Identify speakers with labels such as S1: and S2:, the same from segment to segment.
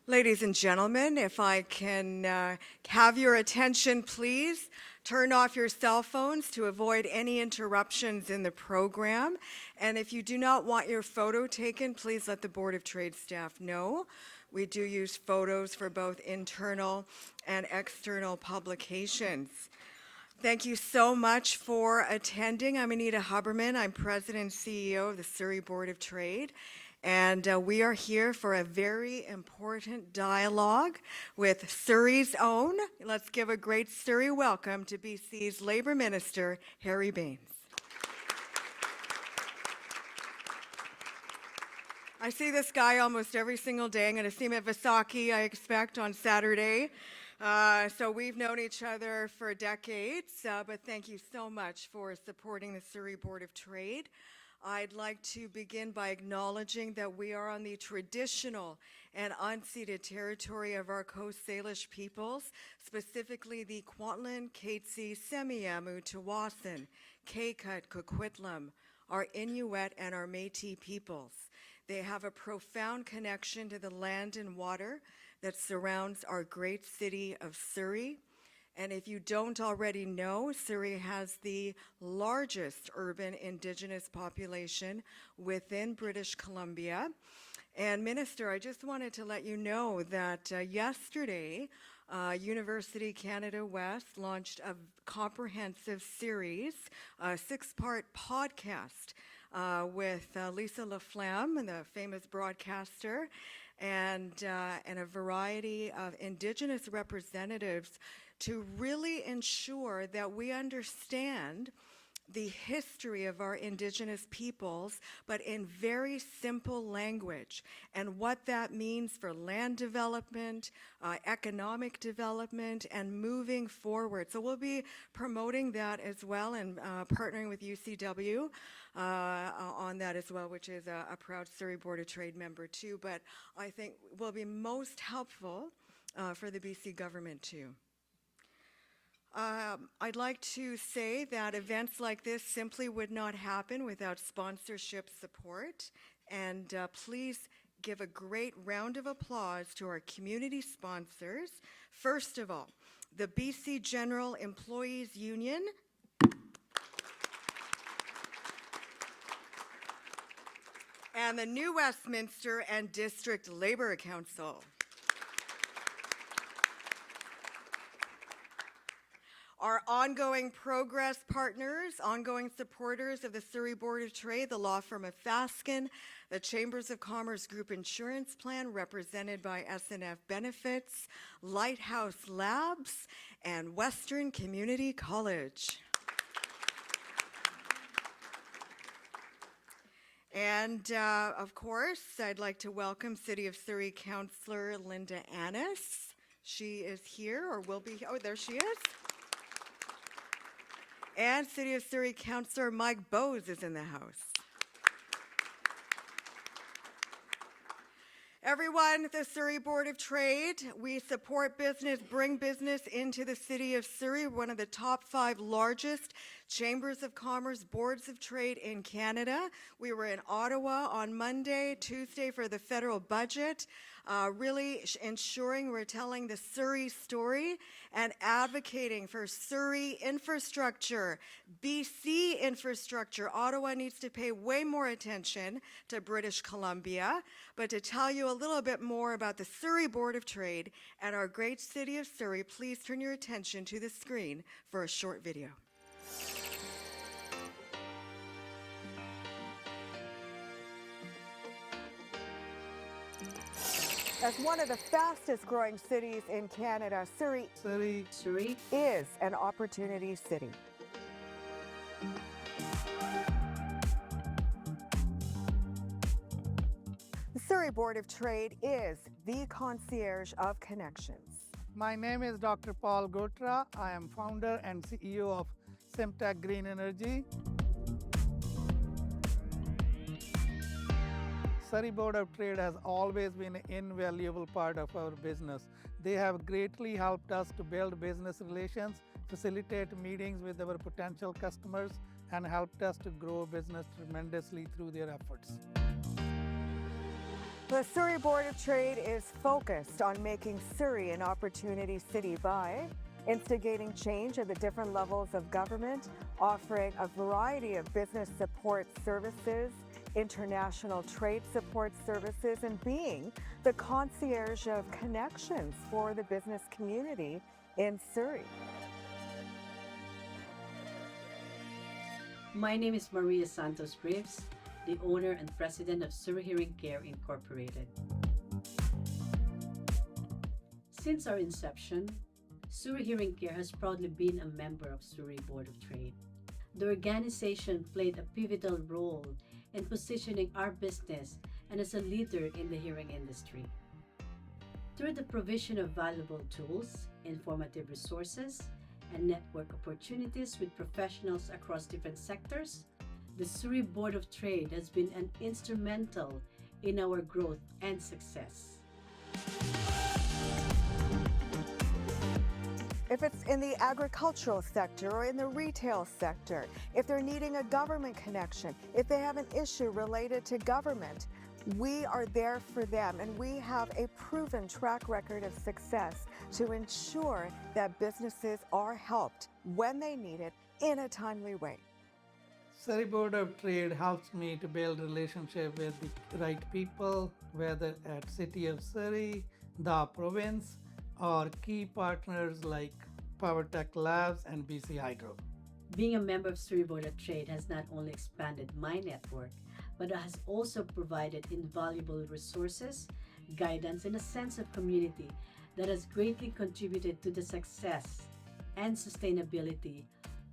S1: Ladies and gentlemen, if I can have your attention, please. Turn off your cell phones to avoid any interruptions in the program. And if you do not want your photo taken, please let the Board of Trade staff know. We do use photos for both internal and external publications. Thank you so much for attending. I'm Anita Huberman. I'm President and CEO of the Surrey Board of Trade. And we are here for a very important dialogue with Surrey's own. Let's give a great Surrey welcome to BC's Labour Minister, Harry Bains. I see this guy almost every single day. I'm going to see him at Vaisakhi, I expect, on Saturday. So we've known each other for decades, but thank you so much for supporting the Surrey Board of Trade. I'd like to begin by acknowledging that we are on the traditional and unceded territory of our Coast Salish peoples, specifically the Kwantlen, Katzie, Semiahmoo, Tawasin, Kaikut, Coquitlam, our Inuit, and our Métis peoples. They have a profound connection to the land and water that surrounds our great city of Surrey. And if you don't already know, Surrey has the largest urban Indigenous population within British Columbia. And Minister, I just wanted to let you know that yesterday, University Canada West launched a comprehensive series, a 6-part podcast with Lisa Laflamme, the famous broadcaster, and a variety of Indigenous representatives to really ensure that we understand the history of our Indigenous peoples, but in very simple language, and what that means for land development, economic development, and moving forward. So we'll be promoting that as well and partnering with UCW on that as well, which is a proud Surrey Board of Trade member too, but I think will be most helpful for the BC government too. I'd like to say that events like this simply would not happen without sponsorship support, and please give a great round of applause to our community sponsors. First of all, the BC General Employees Union, and the New Westminster and District Labour Council. Our ongoing progress partners, ongoing supporters of the Surrey Board of Trade, the law firm of Fasken, the Chambers of Commerce Group Insurance Plan, represented by SNF Benefits, Lighthouse Labs, and Western Community College. And of course, I'd like to welcome City of Surrey Councillor Linda Annis. She is here, or will be, oh, there she is. And City of Surrey Councillor Mike Bowes is in the house. Everyone, the Surrey Board of Trade, we support business, bring business into the City of Surrey, one of the top 5 largest Chambers of Commerce, Boards of Trade in Canada. We were in Ottawa on Monday, Tuesday for the federal budget, really ensuring we're telling the Surrey story and advocating for Surrey infrastructure, BC infrastructure. Ottawa needs to pay way more attention to British Columbia. But to tell you a little bit more about the Surrey Board of Trade and our great city of Surrey, please turn your attention to the screen for a short video. As one of the fastest growing cities in Canada, Surrey is an opportunity city. The Surrey Board of Trade is the concierge of connections.
S2: My name is Dr. Paul Gotra. I am founder and CEO of Simtech Green Energy. Surrey Board of Trade has always been an invaluable part of our business. They have greatly helped us to build business relations, facilitate meetings with our potential customers, and helped us to grow business tremendously through their efforts.
S1: The Surrey Board of Trade is focused on making Surrey an opportunity city by instigating change at the different levels of government, offering a variety of business support services, international trade support services, and being the concierge of connections for the business community in Surrey.
S3: My name is Maria Santos Reeves, the owner and president of Surrey Hearing Care Incorporated. Since our inception, Surrey Hearing Care has proudly been a member of Surrey Board of Trade. The organization played a pivotal role in positioning our business and as a leader in the hearing industry. Through the provision of valuable tools, informative resources, and network opportunities with professionals across different sectors, the Surrey Board of Trade has been an instrumental in our growth and success.
S1: If it's in the agricultural sector or in the retail sector, if they're needing a government connection, if they have an issue related to government, we are there for them, and we have a proven track record of success to ensure that businesses are helped when they need it in a timely way.
S2: Surrey Board of Trade helps me to build relationship with the right people, whether at City of Surrey, the province, or key partners like PowerTech Labs and BC Hydro.
S3: Being a member of Surrey Board of Trade has not only expanded my network, but it has also provided invaluable resources, guidance, and a sense of community that has greatly contributed to the success and sustainability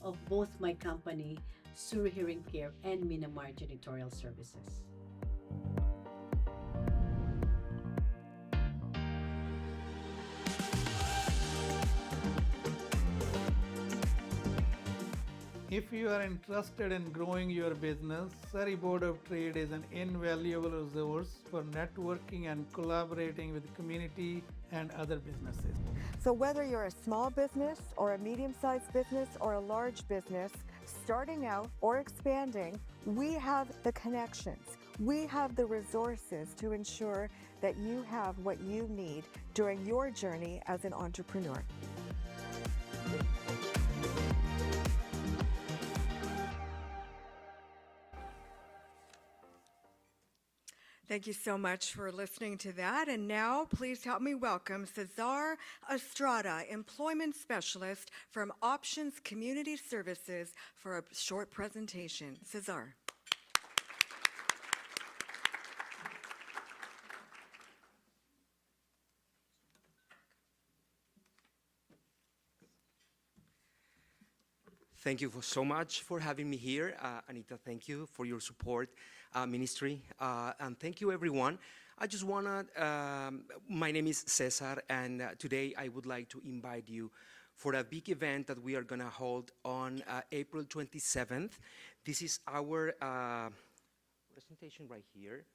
S3: of both my company, Surrey Hearing Care, and Minamar Janitorial Services.
S2: If you are interested in growing your business, Surrey Board of Trade is an invaluable resource for networking and collaborating with the community and other businesses.
S1: So whether you're a small business or a medium-sized business or a large business, starting out or expanding, we have the connections. We have the resources to ensure that you have what you need during your journey as an entrepreneur. Thank you so much for listening to that. And now, please help me welcome Cesar Estrada, Employment Specialist from Options Community Services, for a short presentation. Cesar.
S4: Thank you so much for having me here. Anita, thank you for your support, ministry. And thank you, everyone. I just want to, my name is Cesar, and today I would like to invite you for a big event that we are going to hold on April 27th. This is our presentation right here.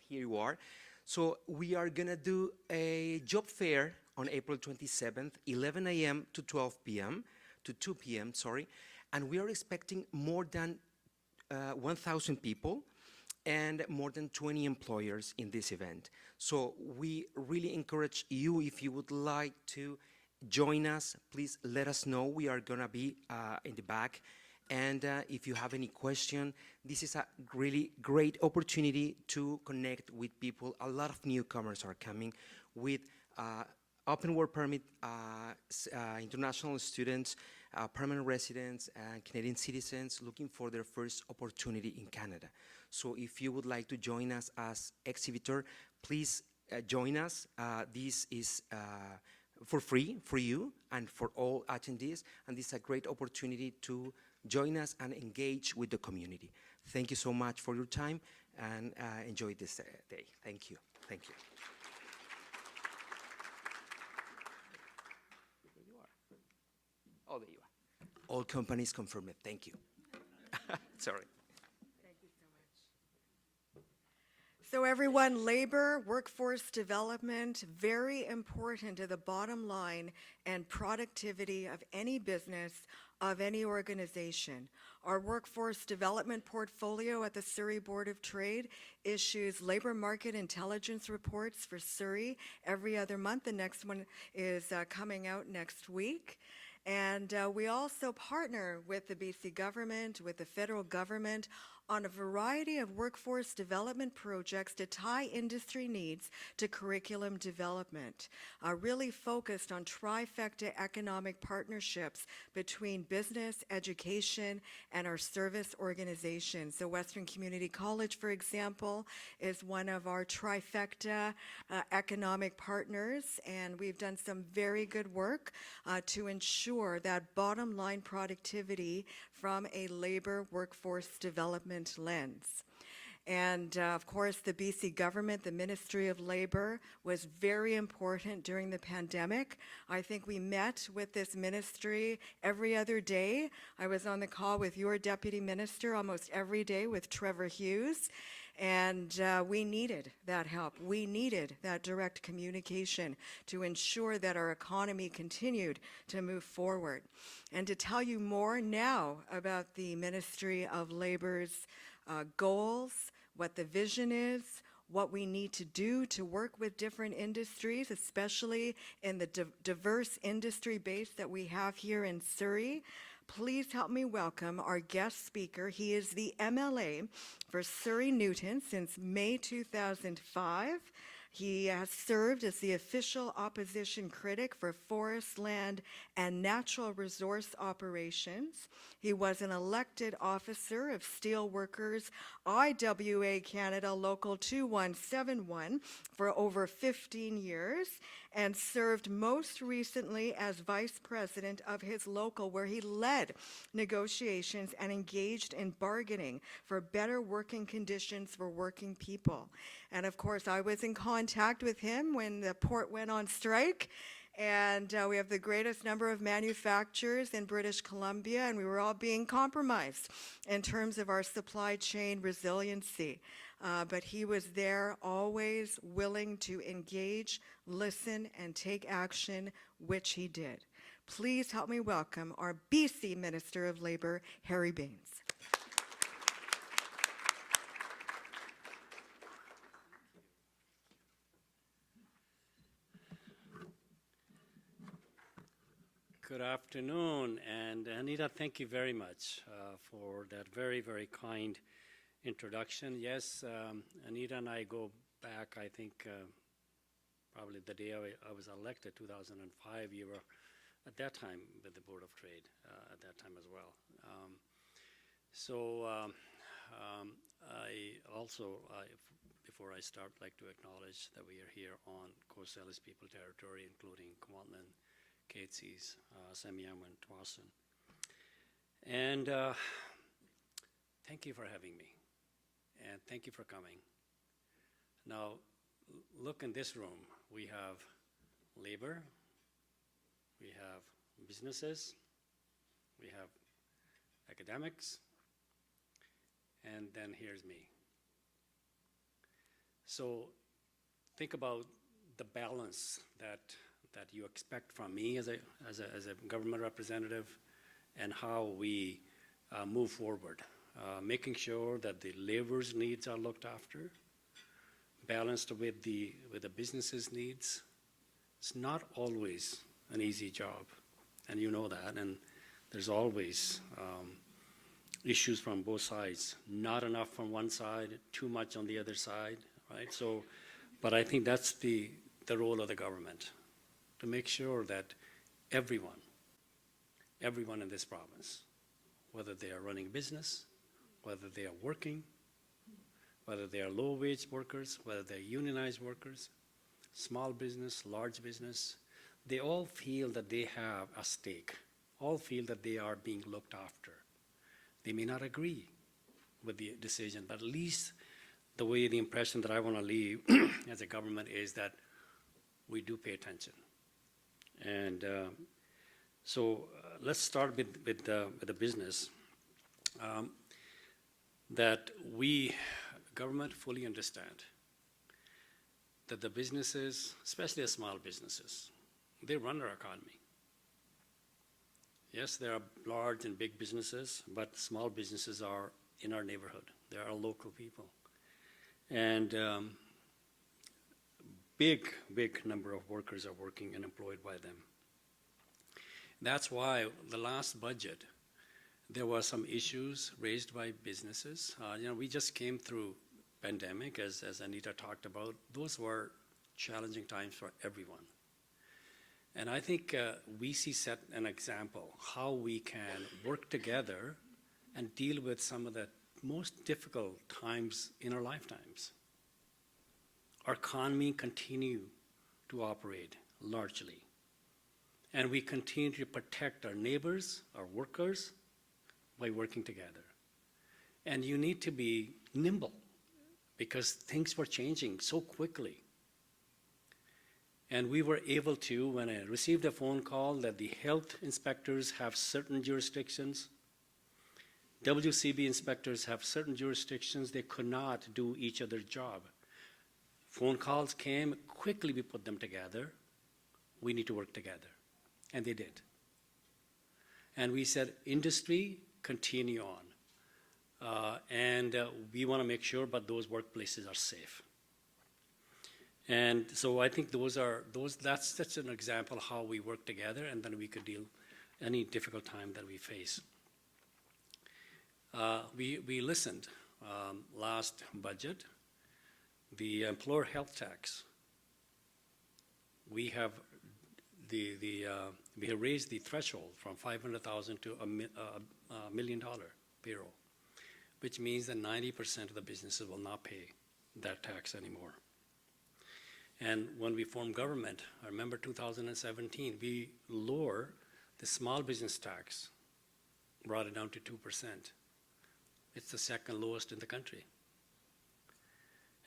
S4: Here you are. So we are going to do a job fair on April 27th, 11 a.m. to 12 p.m., to 2 p.m., sorry, and we are expecting more than 1,000 people and more than 20 employers in this event. So we really encourage you, if you would like to join us, please let us know. We are gonna be in the back, and if you have any question, this is a really great opportunity to connect with people. A lot of newcomers are coming with open work permit, international students, permanent residents, and Canadian citizens looking for their first opportunity in Canada. So if you would like to join us as exhibitor, please join us. This is for free for you and for all attendees, and this is a great opportunity to join us and engage with the community. Thank you so much for your time, and enjoy this day. Thank you. Thank you. Oh, there you are. All companies confirm it. Thank you. Sorry.
S1: Thank you so much. So everyone, labor, workforce development, very important to the bottom line and productivity of any business, of any organization. Our workforce development portfolio at the Surrey Board of Trade issues labor market intelligence reports for Surrey every other month. The next one is coming out next week. And we also partner with the BC government, with the federal government, on a variety of workforce development projects to tie industry needs to curriculum development, really focused on trifecta economic partnerships between business, education, and our service organizations. So Western Community College, for example, is one of our trifecta economic partners, and we've done some very good work to ensure that bottom line productivity from a labor workforce development lens. And of course, the BC government, the Ministry of Labor, was very important during the pandemic. I think we met with this ministry every other day. I was on the call with your deputy minister almost every day with Trevor Hughes. And we needed that help. We needed that direct communication to ensure that our economy continued to move forward. And to tell you more now about the Ministry of Labor's goals, what the vision is, what we need to do to work with different industries, especially in the diverse industry base that we have here in Surrey, please help me welcome our guest speaker. He is the MLA for Surrey Newton since May 2005. He has served as the official opposition critic for forest, land, and natural resource operations. He was an elected officer of Steelworkers IWA Canada Local 2171 for over 15 years and served most recently as vice president of his local, where he led negotiations and engaged in bargaining for better working conditions for working people. And of course, I was in contact with him when the port went on strike. And we have the greatest number of manufacturers in British Columbia, and we were all being compromised in terms of our supply chain resiliency. But he was there, always willing to engage, listen, and take action, which he did. Please help me welcome our BC Minister of Labour, Harry Bains.
S5: Good afternoon, and Anita, thank you very much for that very, very kind introduction. Yes, Anita and I go back, I think, probably the day I was elected, 2005. You were at that time with the Board of Trade at that time as well. I also, before I start, like to acknowledge that we are here on Coast Salish People territory, including Kwantlen, Catesys, Semyam, and Twasan. And thank you for having me, and thank you for coming. Now, look in this room. We have labor, we have businesses, we have academics, and then here's me. So think about the balance that you expect from me as a government representative, and how we move forward, making sure that the labor's needs are looked after, balanced with the business's needs. It's not always an easy job, and you know that, and there's always issues from both sides, not enough from one side, too much on the other side, right? So, but I think that's the role of the government, to make sure that everyone in this province, whether they are running a business, whether they are working, whether they are low-wage workers, whether they're unionized workers, small business, large business, they all feel that they have a stake, all feel that they are being looked after. They may not agree with the decision, but at least the impression that I want to leave as a government is that we do pay attention. And so let's start with the business. That we, government, fully understand that the businesses, especially the small businesses, they run our economy. Yes, there are large and big businesses, but small businesses are in our neighborhood. They are local people. And big number of workers are working and employed by them. That's why the last budget, there were some issues raised by businesses. We just came through pandemic, as Anita talked about. Those were challenging times for everyone. And I think WC set an example how we can work together and deal with some of the most difficult times in our lifetimes. Our economy continue to operate largely. And we continue to protect our neighbors, our workers, by working together. And you need to be nimble because things were changing so quickly. And we were able to, when I received a phone call that the health inspectors have certain jurisdictions, WCB inspectors have certain jurisdictions, they could not do each other's job. Phone calls came, quickly we put them together. We need to work together. And they did. And we said, industry, continue on. We want to make sure, but those workplaces are safe. And so I think that's such an example of how we work together, and then we could deal any difficult time that we face. We listened last budget, the employer health tax. We have we have raised the threshold from $500,000 to $1 million payroll, which means that 90% of the businesses will not pay that tax anymore. And when we formed government, I remember 2017, we lowered the small business tax, brought it down to 2%. It's the second lowest in the country.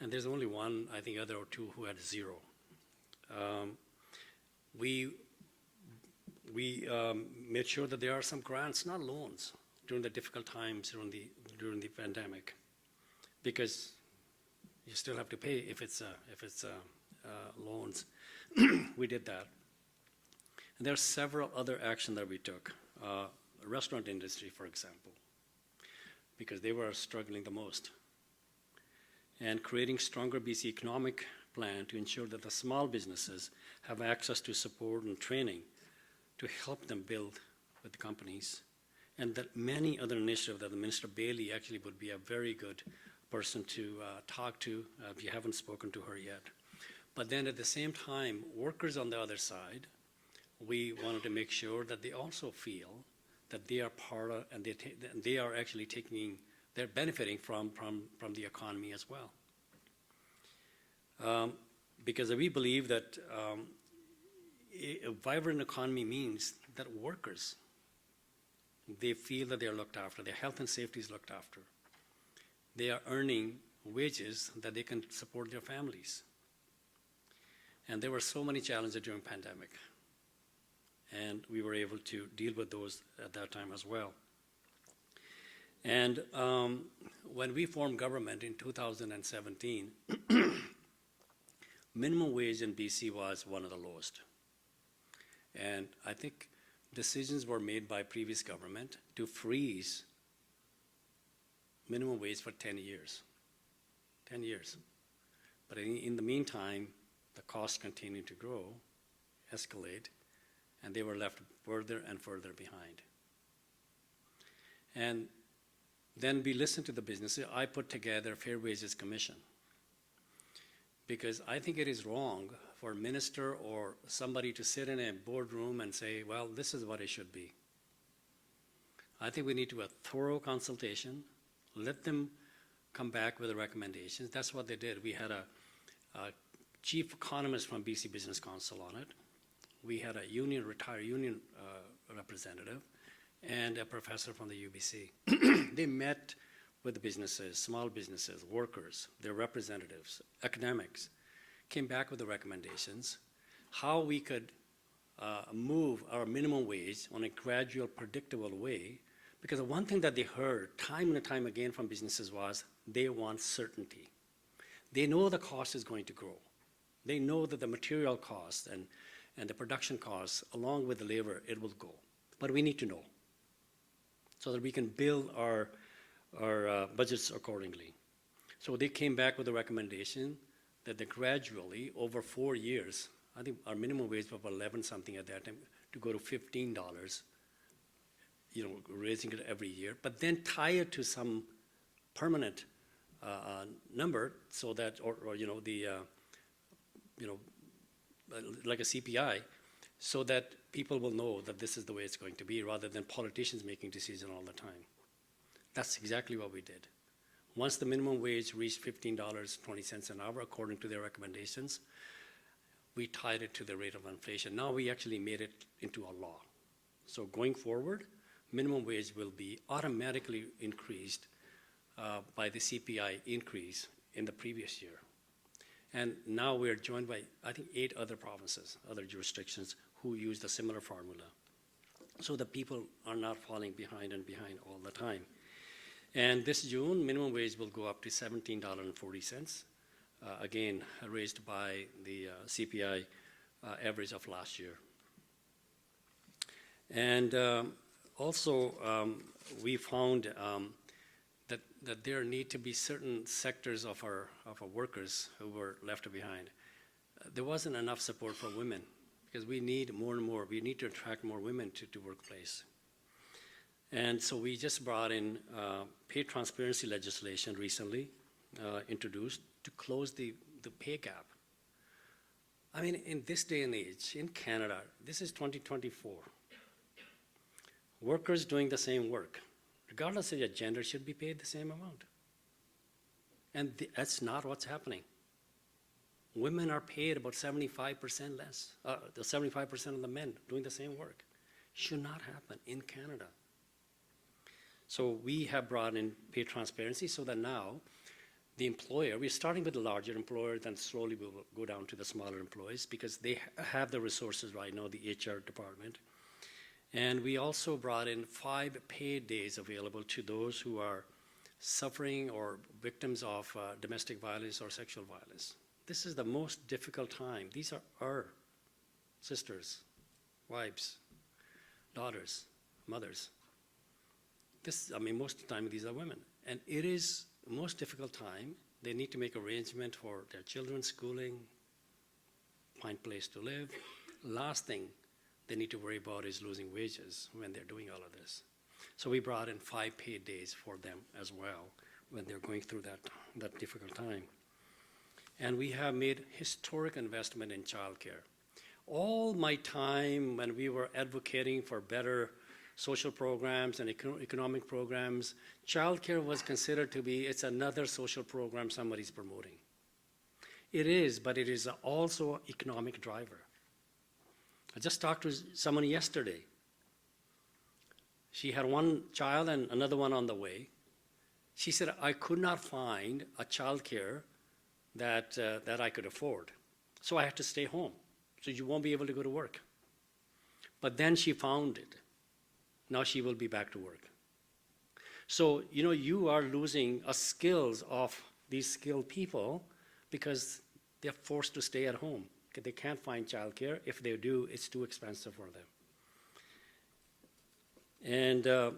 S5: And there's only one, I think, other or two who had zero. We made sure that there are some grants, not loans, during the difficult times during the pandemic, because you still have to pay if it's loans. We did that. And there are several other actions that we took. Restaurant industry, for example, because they were struggling the most. And creating stronger BC economic plan to ensure that the small businesses have access to support and training to help them build with the companies. And that many other initiatives that the Minister Bailey actually would be a very good person to talk to if you haven't spoken to her yet. But then at the same time, workers on the other side, we wanted to make sure that they also feel that they are part of, and they are actually they're benefiting from the economy as well. Because we believe that a vibrant economy means that workers, they feel that they are looked after, their health and safety is looked after. They are earning wages that they can support their families. And there were so many challenges during pandemic. And we were able to deal with those at that time as well. And when we formed government in 2017, minimum wage in BC was one of the lowest. And I think decisions were made by previous government to freeze minimum wage for 10 years. 10 years. But in the meantime, the costs continued to grow, escalate, and they were left further and further behind. And then we listened to the businesses. I put together a Fair Wages Commission because I think it is wrong for a minister or somebody to sit in a boardroom and say, well, this is what it should be. I think we need to have a thorough consultation, let them come back with the recommendations. That's what they did. We had a chief economist from BC Business Council on it. We had a retired union representative and a professor from the UBC. They met with the businesses, small businesses, workers, their representatives, academics, came back with the recommendations, how we could move our minimum wage on a gradual, predictable way, because the one thing that they heard time and time again from businesses was they want certainty. They know the cost is going to grow. They know that the material costs and the production costs, along with the labor, it will go. But we need to know so that we can build our budgets accordingly. So they came back with a recommendation that they gradually, over 4 years, I think our minimum wage was 11 something at that time, to go to $15, raising it every year, but then tie it to some permanent number so that, like a CPI, so that people will know that this is the way it's going to be, rather than politicians making decisions all the time. That's exactly what we did. Once the minimum wage reached $15.20 an hour, according to their recommendations, we tied it to the rate of inflation. Now we actually made it into a law. So going forward, minimum wage will be automatically increased by the CPI increase in the previous year. And now we are joined by, I think, 8 other provinces, other jurisdictions, who use the similar formula. So the people are not falling behind all the time. And this June, minimum wage will go up to $17.40, again, raised by the CPI average of last year. And also, we found that there need to be certain sectors of our workers who were left behind. There wasn't enough support for women, because we need more and more. We need to attract more women to workplace. And so we just brought in pay transparency legislation recently, introduced, to close the pay gap. I mean, in this day and age, in Canada, this is 2024. Workers doing the same work, regardless of your gender, should be paid the same amount. And that's not what's happening. Women are paid about 75% less, the 75% of the men doing the same work. Should not happen in Canada. So we have brought in pay transparency so that now the employer, we're starting with the larger employer, then slowly we will go down to the smaller employees, because they have the resources right now, the HR department. And we also brought in 5 paid days available to those who are suffering or victims of domestic violence or sexual violence. This is the most difficult time. These are our sisters, wives, daughters, mothers. Most of the time these are women. And it is the most difficult time. They need to make arrangement for their children's schooling, find a place to live. Last thing they need to worry about is losing wages when they're doing all of this. So we brought in 5 paid days for them as well when they're going through that difficult time. And we have made historic investment in childcare. All my time when we were advocating for better social programs and economic programs, childcare was considered to be, it's another social program somebody's promoting. It is, but it is also an economic driver. I just talked to someone yesterday. She had 1 child and another one on the way. She said, I could not find a childcare that I could afford. So I had to stay home. So you won't be able to go to work. But then she found it. Now she will be back to work. So, you are losing a skills of these skilled people because they're forced to stay at home. They can't find childcare. If they do, it's too expensive for them. And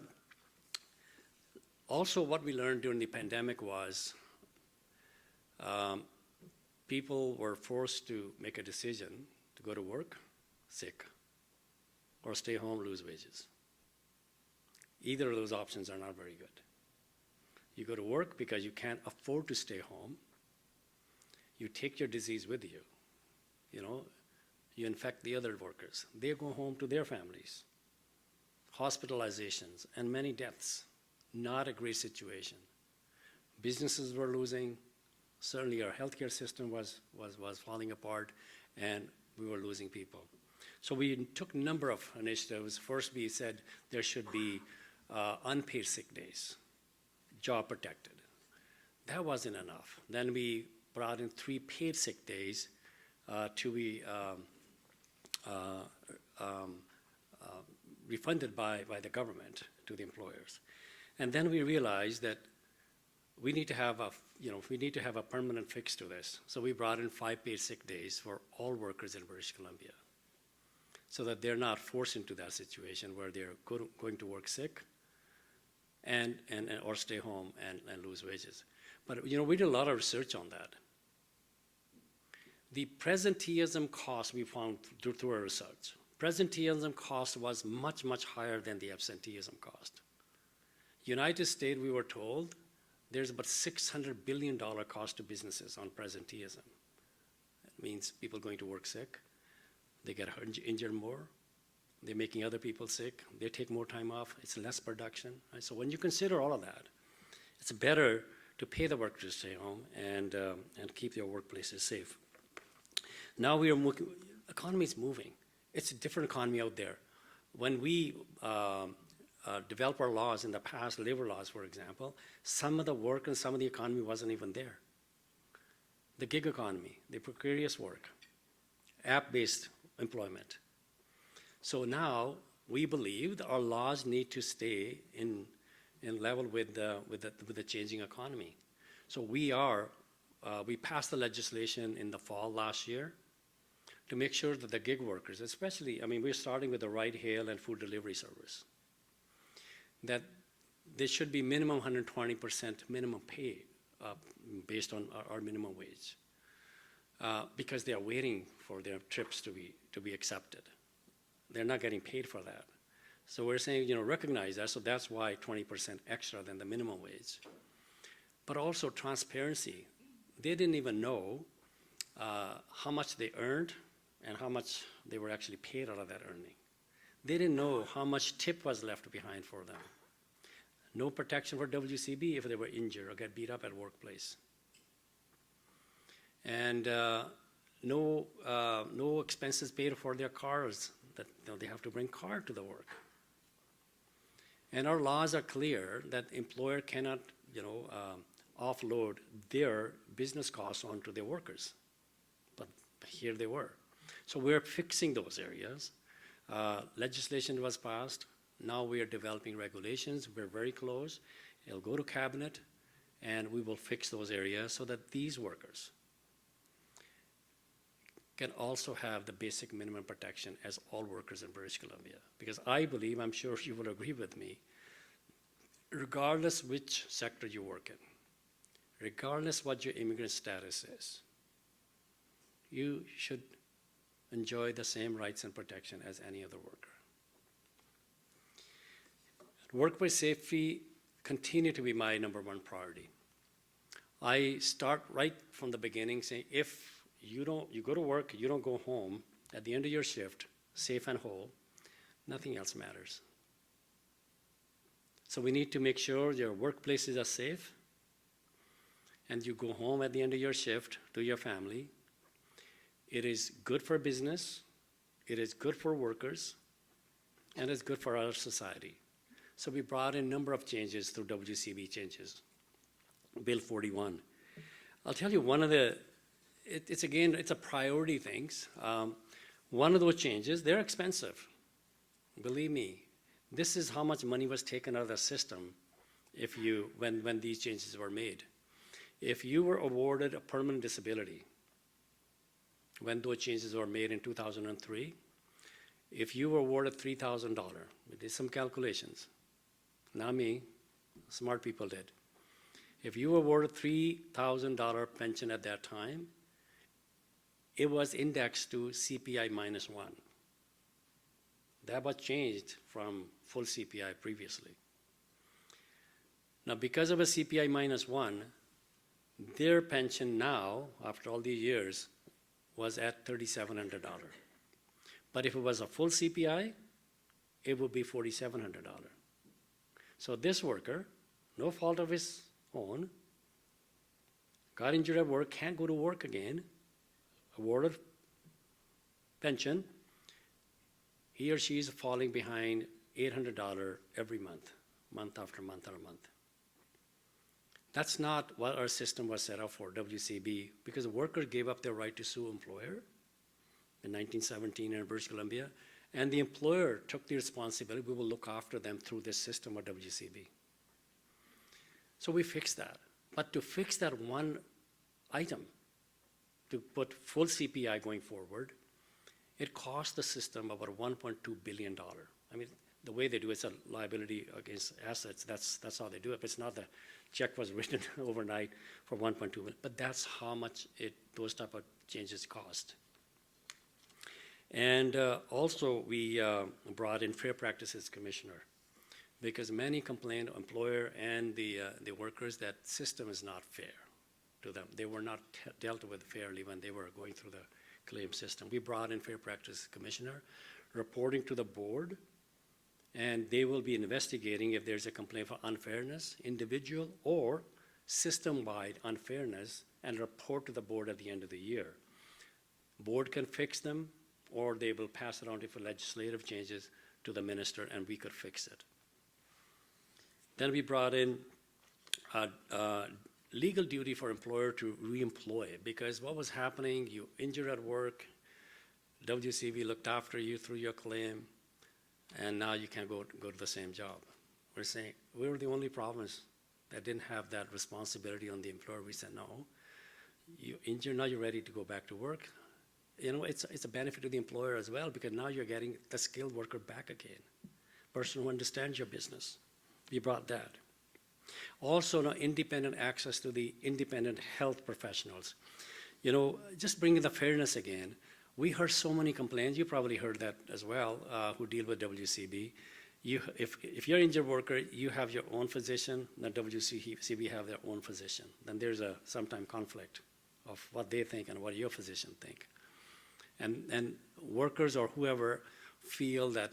S5: also what we learned during the pandemic was people were forced to make a decision to go to work sick or stay home, lose wages. Either of those options are not very good. You go to work because you can't afford to stay home. You take your disease with you. You infect the other workers. They go home to their families. Hospitalizations and many deaths. Not a great situation. Businesses were losing. Certainly our healthcare system was falling apart, and we were losing people. So we took a number of initiatives. First, we said there should be unpaid sick days, job protected. That wasn't enough. Then we brought in 3 paid sick days to be refunded by the government to the employers. And then we realized that we need to have a permanent fix to this. So we brought in 5 paid sick days for all workers in British Columbia, so that they're not forced into that situation where they're going to work sick and or stay home and lose wages. But we did a lot of research on that. The presenteeism cost we found through our research. Presenteeism cost was much, much higher than the absenteeism cost. United States, we were told, there's about $600 billion cost to businesses on presenteeism. That means people going to work sick, they get injured more, they're making other people sick, they take more time off, it's less production. Right? So when you consider all of that, it's better to pay the workers to stay home and keep their workplaces safe. Now we are moving, economy is moving. It's a different economy out there. When we develop our laws in the past, labor laws, for example, some of the work and some of the economy wasn't even there. The gig economy, the precarious work, app-based employment. So now we believe that our laws need to stay in level with the changing economy. So we passed the legislation in the fall last year to make sure that the gig workers, especially, we're starting with the ride-hail and food delivery service, that there should be minimum 120% minimum pay based on our minimum wage, because they are waiting for their trips to be accepted. They're not getting paid for that. So we're saying, recognize that, so that's why 20% extra than the minimum wage. But also transparency. They didn't even know how much they earned and how much they were actually paid out of that earning. They didn't know how much tip was left behind for them. No protection for WCB if they were injured or get beat up at workplace. And no expenses paid for their cars, that they have to bring car to the work. And our laws are clear that employer cannot offload their business costs onto their workers. But here they were. So we're fixing those areas. Legislation was passed. Now we are developing regulations. We're very close. It'll go to cabinet, and we will fix those areas so that these workers can also have the basic minimum protection as all workers in British Columbia. Because I believe, I'm sure you will agree with me, regardless which sector you work in, regardless what your immigrant status is, you should enjoy the same rights and protection as any other worker. Workplace safety continue to be my #1 priority. I start right from the beginning saying, if you go to work, you don't go home at the end of your shift, safe and whole, nothing else matters. So we need to make sure your workplaces are safe, and you go home at the end of your shift to your family. It is good for business, it is good for workers, and it's good for our society. So we brought in a number of changes through WCB changes. Bill 41. I'll tell you one of the, it's a priority things. One of those changes, they're expensive. Believe me, this is how much money was taken out of the system when these changes were made. If you were awarded a permanent disability, when those changes were made in 2003, if you were awarded $3,000, we did some calculations, not me, smart people did. If you were awarded $3,000 pension at that time, it was indexed to CPI -1. That was changed from full CPI previously. Now, because of a CPI -1, their pension now, after all these years, was at $3,700. But if it was a full CPI, it would be $4,700. So this worker, no fault of his own, got injured at work, can't go to work again, awarded pension, he or she is falling behind $800 every month, month after month after month. That's not what our system was set up for, WCB, because the worker gave up their right to sue employer in 1917 in British Columbia, and the employer took the responsibility, we will look after them through this system of WCB. So we fixed that. But to fix that one item, to put full CPI going forward, it cost the system about $1.2 billion. I mean, the way they do it's a liability against assets. That's how they do it. But it's not the check was written overnight for 1.2 billion. But that's how much those type of changes cost. And also we brought in Fair Practices Commissioner, because many complained, employer and the workers, that system is not fair to them. They were not dealt with fairly when they were going through the claim system. We brought in Fair Practice Commissioner, reporting to the board, and they will be investigating if there's a complaint for unfairness, individual or system-wide unfairness, and report to the board at the end of the year. Board can fix them, or they will pass it on for legislative changes to the minister, and we could fix it. Then we brought in legal duty for employer to re-employ, because what was happening, you injured at work, WCB looked after you through your claim, and now you can't go to the same job. We're saying we were the only province that didn't have that responsibility on the employer. We said, no, you injured, now you're ready to go back to work. You know, it's a benefit to the employer as well, because now you're getting the skilled worker back again, person who understands your business. We brought that. Also, now, independent access to the independent health professionals. You know, just bringing the fairness again. We heard so many complaints, you probably heard that as well, who deal with WCB. If you're an injured worker, you have your own physician, the WCB have their own physician. Then there's a sometime conflict of what they think and what your physician think. And workers or whoever feel that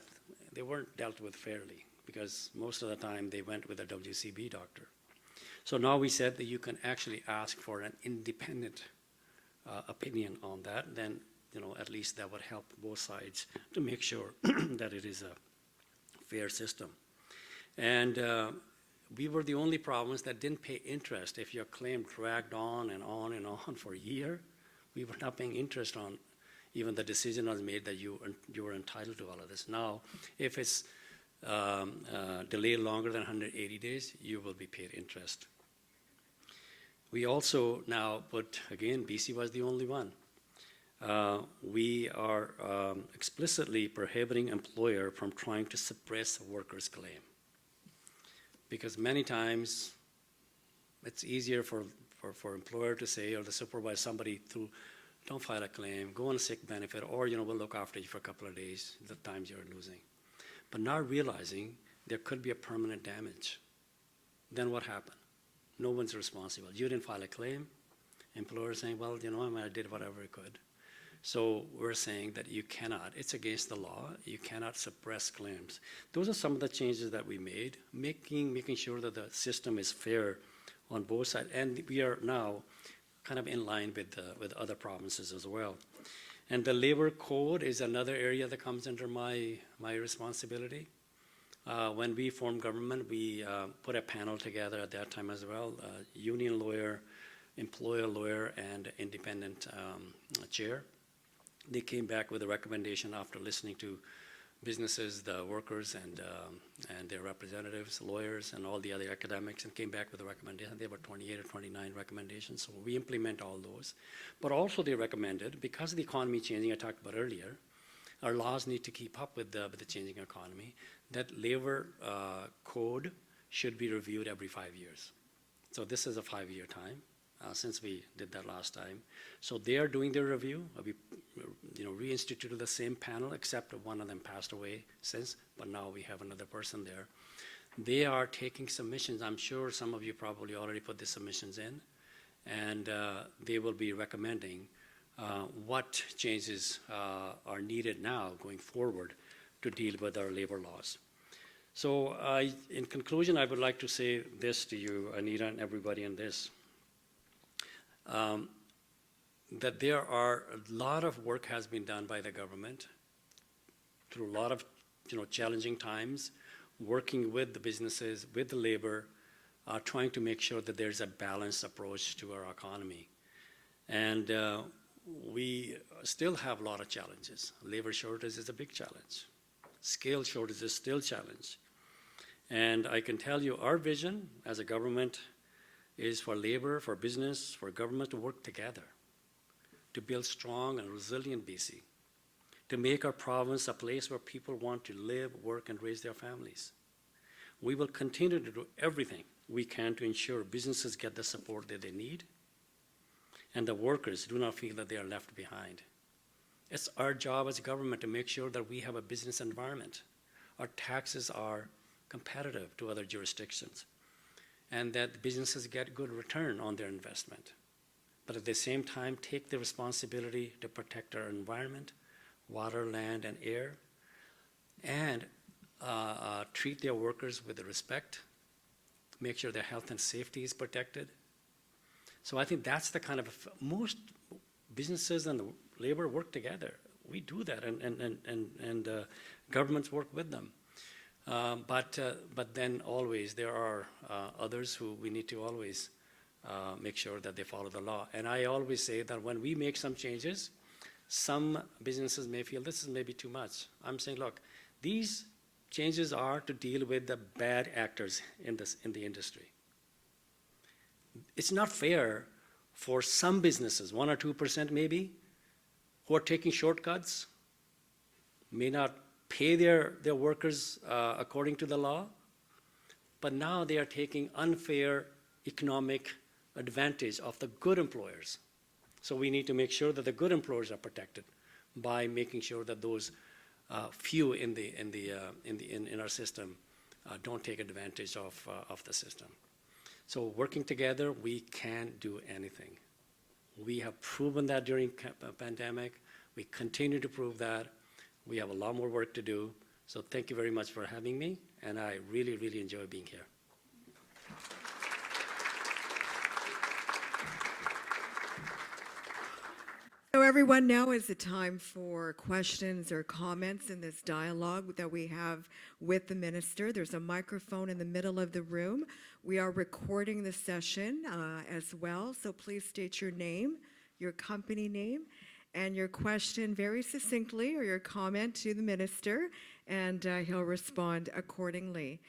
S5: they weren't dealt with fairly, because most of the time they went with a WCB doctor. So now we said that you can actually ask for an independent opinion on that. Then, you know, at least that would help both sides to make sure that it is a fair system. And we were the only province that didn't pay interest. If your claim dragged on and on and on for a year, we were not paying interest on even the decision was made that you were entitled to all of this. Now, if it's delayed longer than 180 days, you will be paid interest. We also now put, again, BC was the only one. We are explicitly prohibiting employer from trying to suppress a worker's claim. Because many times it's easier for employer to say, or the supervisor, somebody to don't file a claim, go on a sick benefit, or we'll look after you for a couple of days, the times you're losing. But not realizing there could be a permanent damage. Then what happened? No one's responsible. You didn't file a claim. Employer saying, well, I did whatever I could. So we're saying that you cannot, it's against the law, you cannot suppress claims. Those are some of the changes that we made, making sure that the system is fair on both sides. And we are now kind of in line with other provinces as well. And the labor code is another area that comes under my responsibility. When we formed government, we put a panel together at that time as well, union lawyer, employer lawyer, and independent chair. They came back with a recommendation after listening to businesses, the workers, and their representatives, lawyers, and all the other academics, and came back with a recommendation. There were 28 or 29 recommendations, so we implement all those. But also they recommended, because of the economy changing I talked about earlier, our laws need to keep up with the changing economy, that labor code should be reviewed every 5 years. So this is a 5-year time. Since we did that last time. So they are doing their review. We reinstituted the same panel, except one of them passed away since, but now we have another person there. They are taking submissions. I'm sure some of you probably already put the submissions in, and they will be recommending what changes are needed now going forward to deal with our labor laws. So in conclusion, I would like to say this to you, Anita, and everybody in this. That there are a lot of work has been done by the government through a lot of challenging times, working with the businesses, with the labor, trying to make sure that there's a balanced approach to our economy. And we still have a lot of challenges. Labor shortage is a big challenge. Skill shortage is still a challenge. And I can tell you our vision as a government is for labor, for business, for government to work together to build strong and resilient BC, to make our province a place where people want to live, work, and raise their families. We will continue to do everything we can to ensure businesses get the support that they need and the workers do not feel that they are left behind. It's our job as a government to make sure that we have a business environment. Our taxes are competitive to other jurisdictions and that businesses get good return on their investment. But at the same time, take the responsibility to protect our environment, water, land, and air, and treat their workers with respect, make sure their health and safety is protected. So I think that's the kind of, most businesses and the labor work together. We do that, and governments work with them. But then always there are others who we need to always make sure that they follow the law. And I always say that when we make some changes, some businesses may feel this is maybe too much. I'm saying, look, these changes are to deal with the bad actors in the industry. It's not fair for some businesses, 1 or 2% maybe, who are taking shortcuts, may not pay their workers according to the law, but now they are taking unfair economic advantage of the good employers. So we need to make sure that the good employers are protected by making sure that those few in our system don't take advantage of the system. So working together, we can do anything. We have proven that during the pandemic. We continue to prove that. We have a lot more work to do. So thank you very much for having me, and I really, really enjoy being here.
S1: So everyone, now is the time for questions or comments in this dialogue that we have with the minister. There's a microphone in the middle of the room. We are recording the session as well, so please state your name, your company name, and your question very succinctly, or your comment to the minister, and he'll respond accordingly.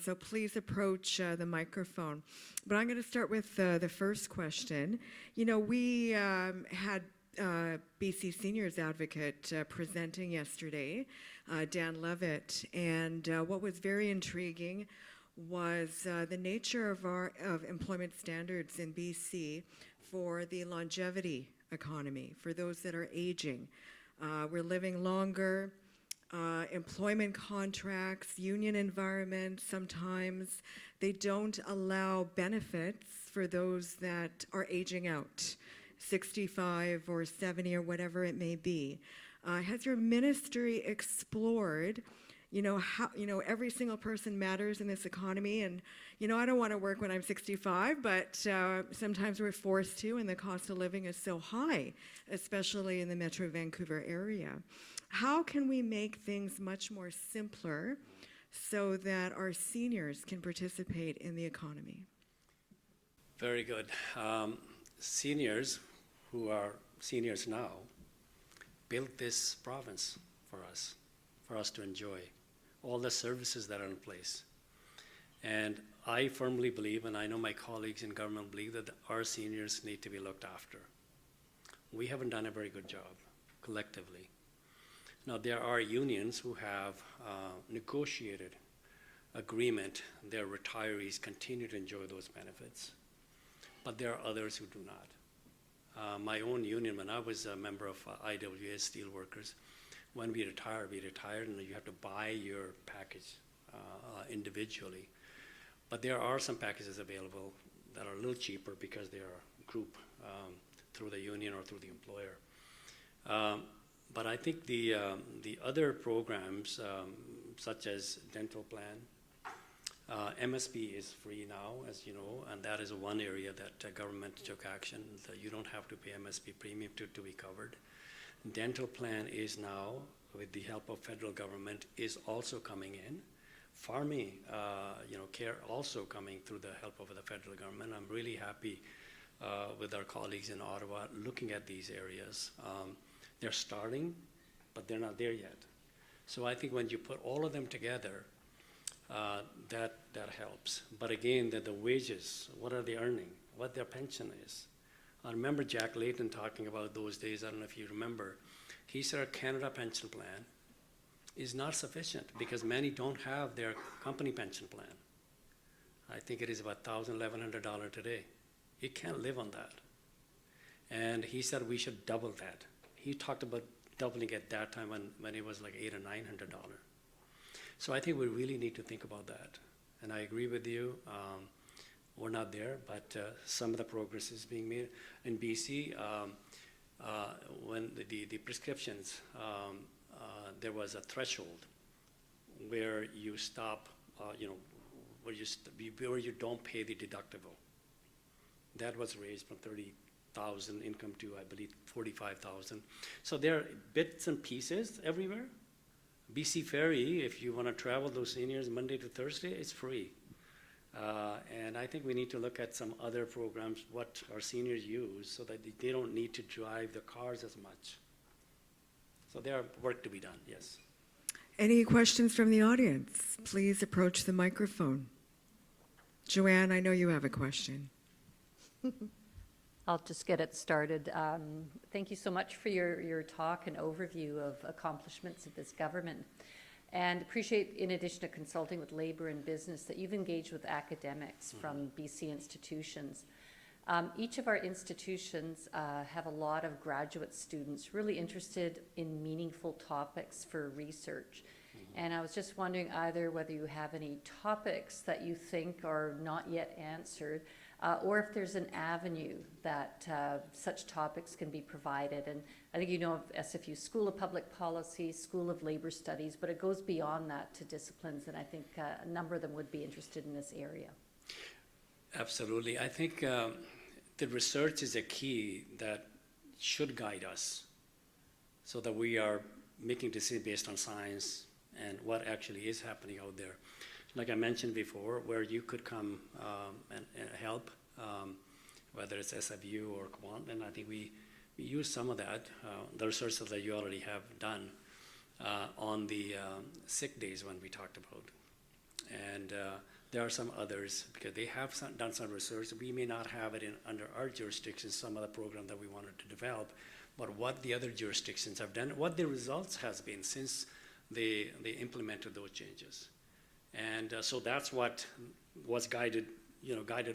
S1: So please approach the microphone. But I'm going to start with the first question. You know, we had BC Seniors Advocate presenting yesterday, Dan Levitt, and what was very intriguing was the nature of employment standards in BC for the longevity economy, for those that are aging. We're living longer, employment contracts, union environments, sometimes they don't allow benefits for those that are aging out. 65 or 70 or whatever it may be. Has your ministry explored, how, every single person matters in this economy, and, I don't want to work when I'm 65, but sometimes we're forced to, and the cost of living is so high, especially in the Metro Vancouver area. How can we make things much more simpler so that our seniors can participate in the economy?
S5: Very good. Seniors who are seniors now built this province for us to enjoy all the services that are in place. And I firmly believe, and I know my colleagues in government believe, that our seniors need to be looked after. We haven't done a very good job collectively. Now, there are unions who have negotiated agreement their retirees continue to enjoy those benefits, but there are others who do not. My own union, when I was a member of IWS Steelworkers, when we retired, and you have to buy your package individually. But there are some packages available that are a little cheaper because they are group through the union or through the employer. But I think the other programs, such as dental plan, MSP is free now, as you know, and that is one area that government took action. You don't have to pay MSP premium to be covered. Dental plan is now, with the help of federal government, is also coming in. Farming, care also coming through the help of the federal government. I'm really happy with our colleagues in Ottawa looking at these areas. They're starting, but they're not there yet. So I think when you put all of them together, that helps. But again, the wages, what are they earning? What their pension is. I remember Jack Layton talking about those days. I don't know if you remember. He said our Canada pension plan is not sufficient because many don't have their company pension plan. I think it is about $1,000, $1,100 today. You can't live on that. And he said we should double that. He talked about doubling at that time when it was like $800 or $900. So I think we really need to think about that. And I agree with you. We're not there, but some of the progress is being made. In BC, when the prescriptions, there was a threshold where you stop, where you don't pay the deductible. That was raised from 30,000 income to, I believe, 45,000. So there are bits and pieces everywhere. BC Ferry, if you want to travel those seniors Monday to Thursday, it's free. And I think we need to look at some other programs, what our seniors use, so that they don't need to drive the cars as much. So there are work to be done, yes.
S1: Any questions from the audience? Please approach the microphone. Joanne, I know you have a question.
S6: I'll just get it started. Thank you so much for your talk and overview of accomplishments of this government. And appreciate, in addition to consulting with labor and business, that you've engaged with academics from BC institutions. Each of our institutions have a lot of graduate students really interested in meaningful topics for research. And I was just wondering either whether you have any topics that you think are not yet answered, or if there's an avenue that such topics can be provided. And I think you know of SFU School of Public Policy, School of Labor Studies, but it goes beyond that to disciplines, and I think a number of them would be interested in this area.
S5: Absolutely. I think the research is a key that should guide us so that we are making decisions based on science and what actually is happening out there. Like I mentioned before, where you could come and help, whether it's SFU or Quant, and I think we use some of that, the research that you already have done on the sick days when we talked about. And there are some others, because they have done some research. We may not have it under our jurisdiction, some of the program that we wanted to develop, but what the other jurisdictions have done, what the results has been since they implemented those changes. And so that's what was guided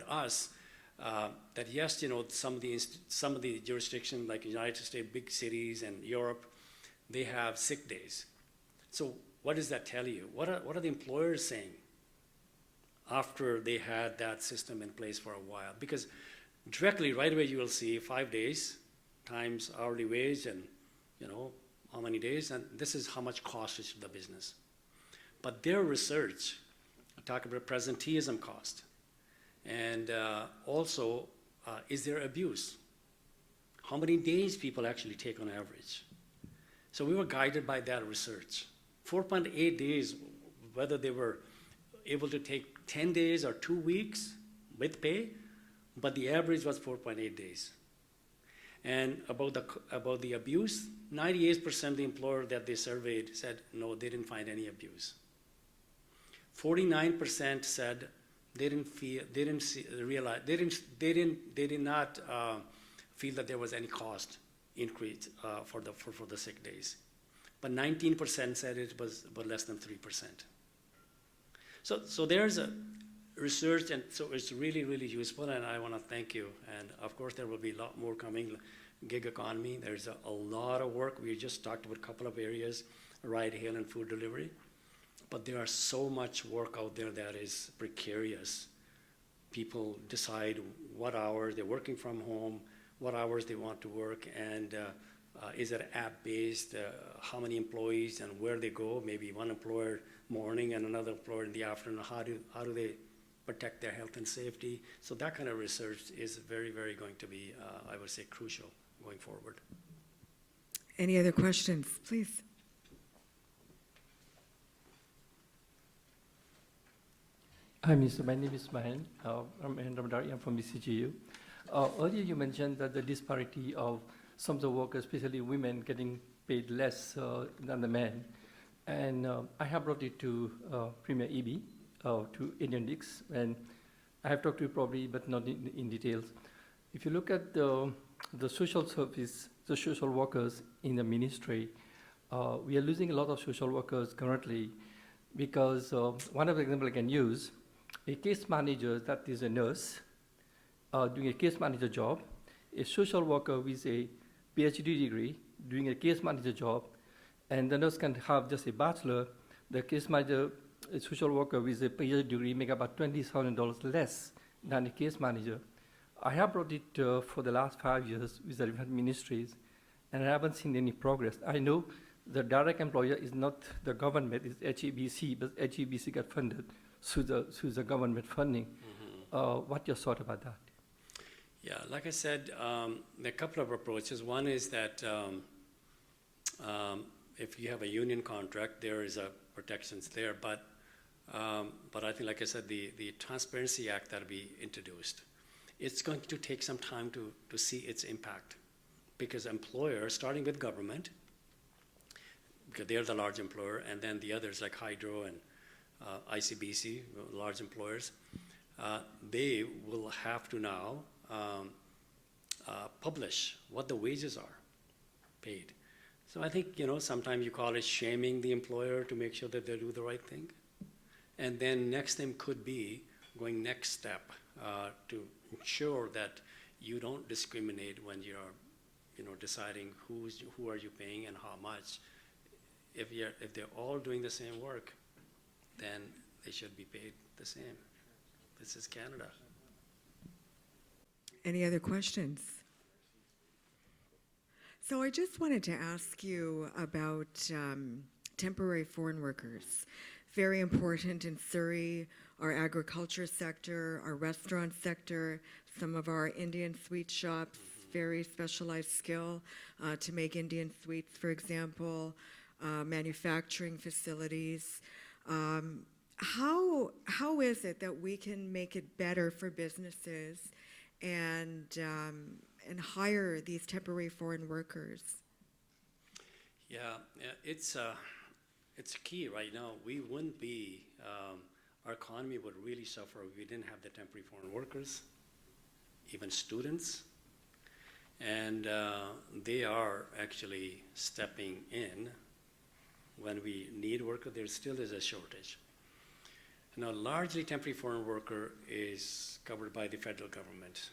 S5: us, that yes, some of the jurisdictions like United States, big cities and Europe, they have sick days. So what does that tell you? What are the employers saying after they had that system in place for a while? Because directly, right away, you will see 5 days times hourly wage and, how many days, and this is how much cost is to the business. But their research, talk about presenteeism cost, and also, is there abuse? How many days people actually take on average? So we were guided by that research. 4.8 days, whether they were able to take 10 days or 2 weeks with pay, but the average was 4.8 days. And about the abuse, 98% of the employer that they surveyed said no, they didn't find any abuse. 49% said they did not feel that there was any cost increase for the sick days, but 19% said it was less than 3%. So there's a research, and so it's really, really useful, and I want to thank you. And of course, there will be a lot more coming. Gig economy, there's a lot of work. We just talked about a couple of areas, ride hail and food delivery, but there are so much work out there that is precarious. People decide what hours they're working from home, what hours they want to work, and is it app-based, how many employees and where they go, maybe one employer morning and another employer in the afternoon, how do they protect their health and safety? So that kind of research is very, very going to be, I would say, crucial going forward.
S1: Any other questions, please?
S7: Hi, Mr. My name is Bains. I'm from BCGU. Earlier you mentioned that the disparity of some of the workers, especially women, getting paid less than the men. And I have brought it to Premier EB, to Indian Dix, and I have talked to you probably, but not in details. If you look at the social service, the social workers in the ministry, we are losing a lot of social workers currently because one of the examples I can use, a case manager that is a nurse doing a case manager job, a social worker with a PhD degree doing a case manager job, and the nurse can have just a bachelor, the case manager, a social worker with a PhD degree make about $20,000 less than a case manager. I have brought it for the last 5 years with the different ministries, and I haven't seen any progress. I know the direct employer is not the government, it's HEBC, but HEBC got funded through the government funding. What's your thought about that?
S5: Yeah, like I said, there are a couple of approaches. One is that if you have a union contract, there is a protections there, but I think, like I said, the Transparency Act that will be introduced, it's going to take some time to see its impact, because employers, starting with government, because they're the large employer, and then the others like Hydro and ICBC, large employers, they will have to now publish what the wages are paid. So I think, sometimes you call it shaming the employer to make sure that they do the right thing. And then next thing could be going next step to ensure that you don't discriminate when you're, deciding who are you paying and how much. If they're all doing the same work, then they should be paid the same. This is Canada.
S1: Any other questions? So I just wanted to ask you about temporary foreign workers. Very important in Surrey, our agriculture sector, our restaurant sector, some of our Indian sweet shops, very specialized skill to make Indian sweets, for example, manufacturing facilities. How is it that we can make it better for businesses and hire these temporary foreign workers?
S5: Yeah, it's key right now. We wouldn't be, our economy would really suffer if we didn't have the temporary foreign workers, even students. And they are actually stepping in when we need workers. There still is a shortage. Now, largely temporary foreign worker is covered by the federal government.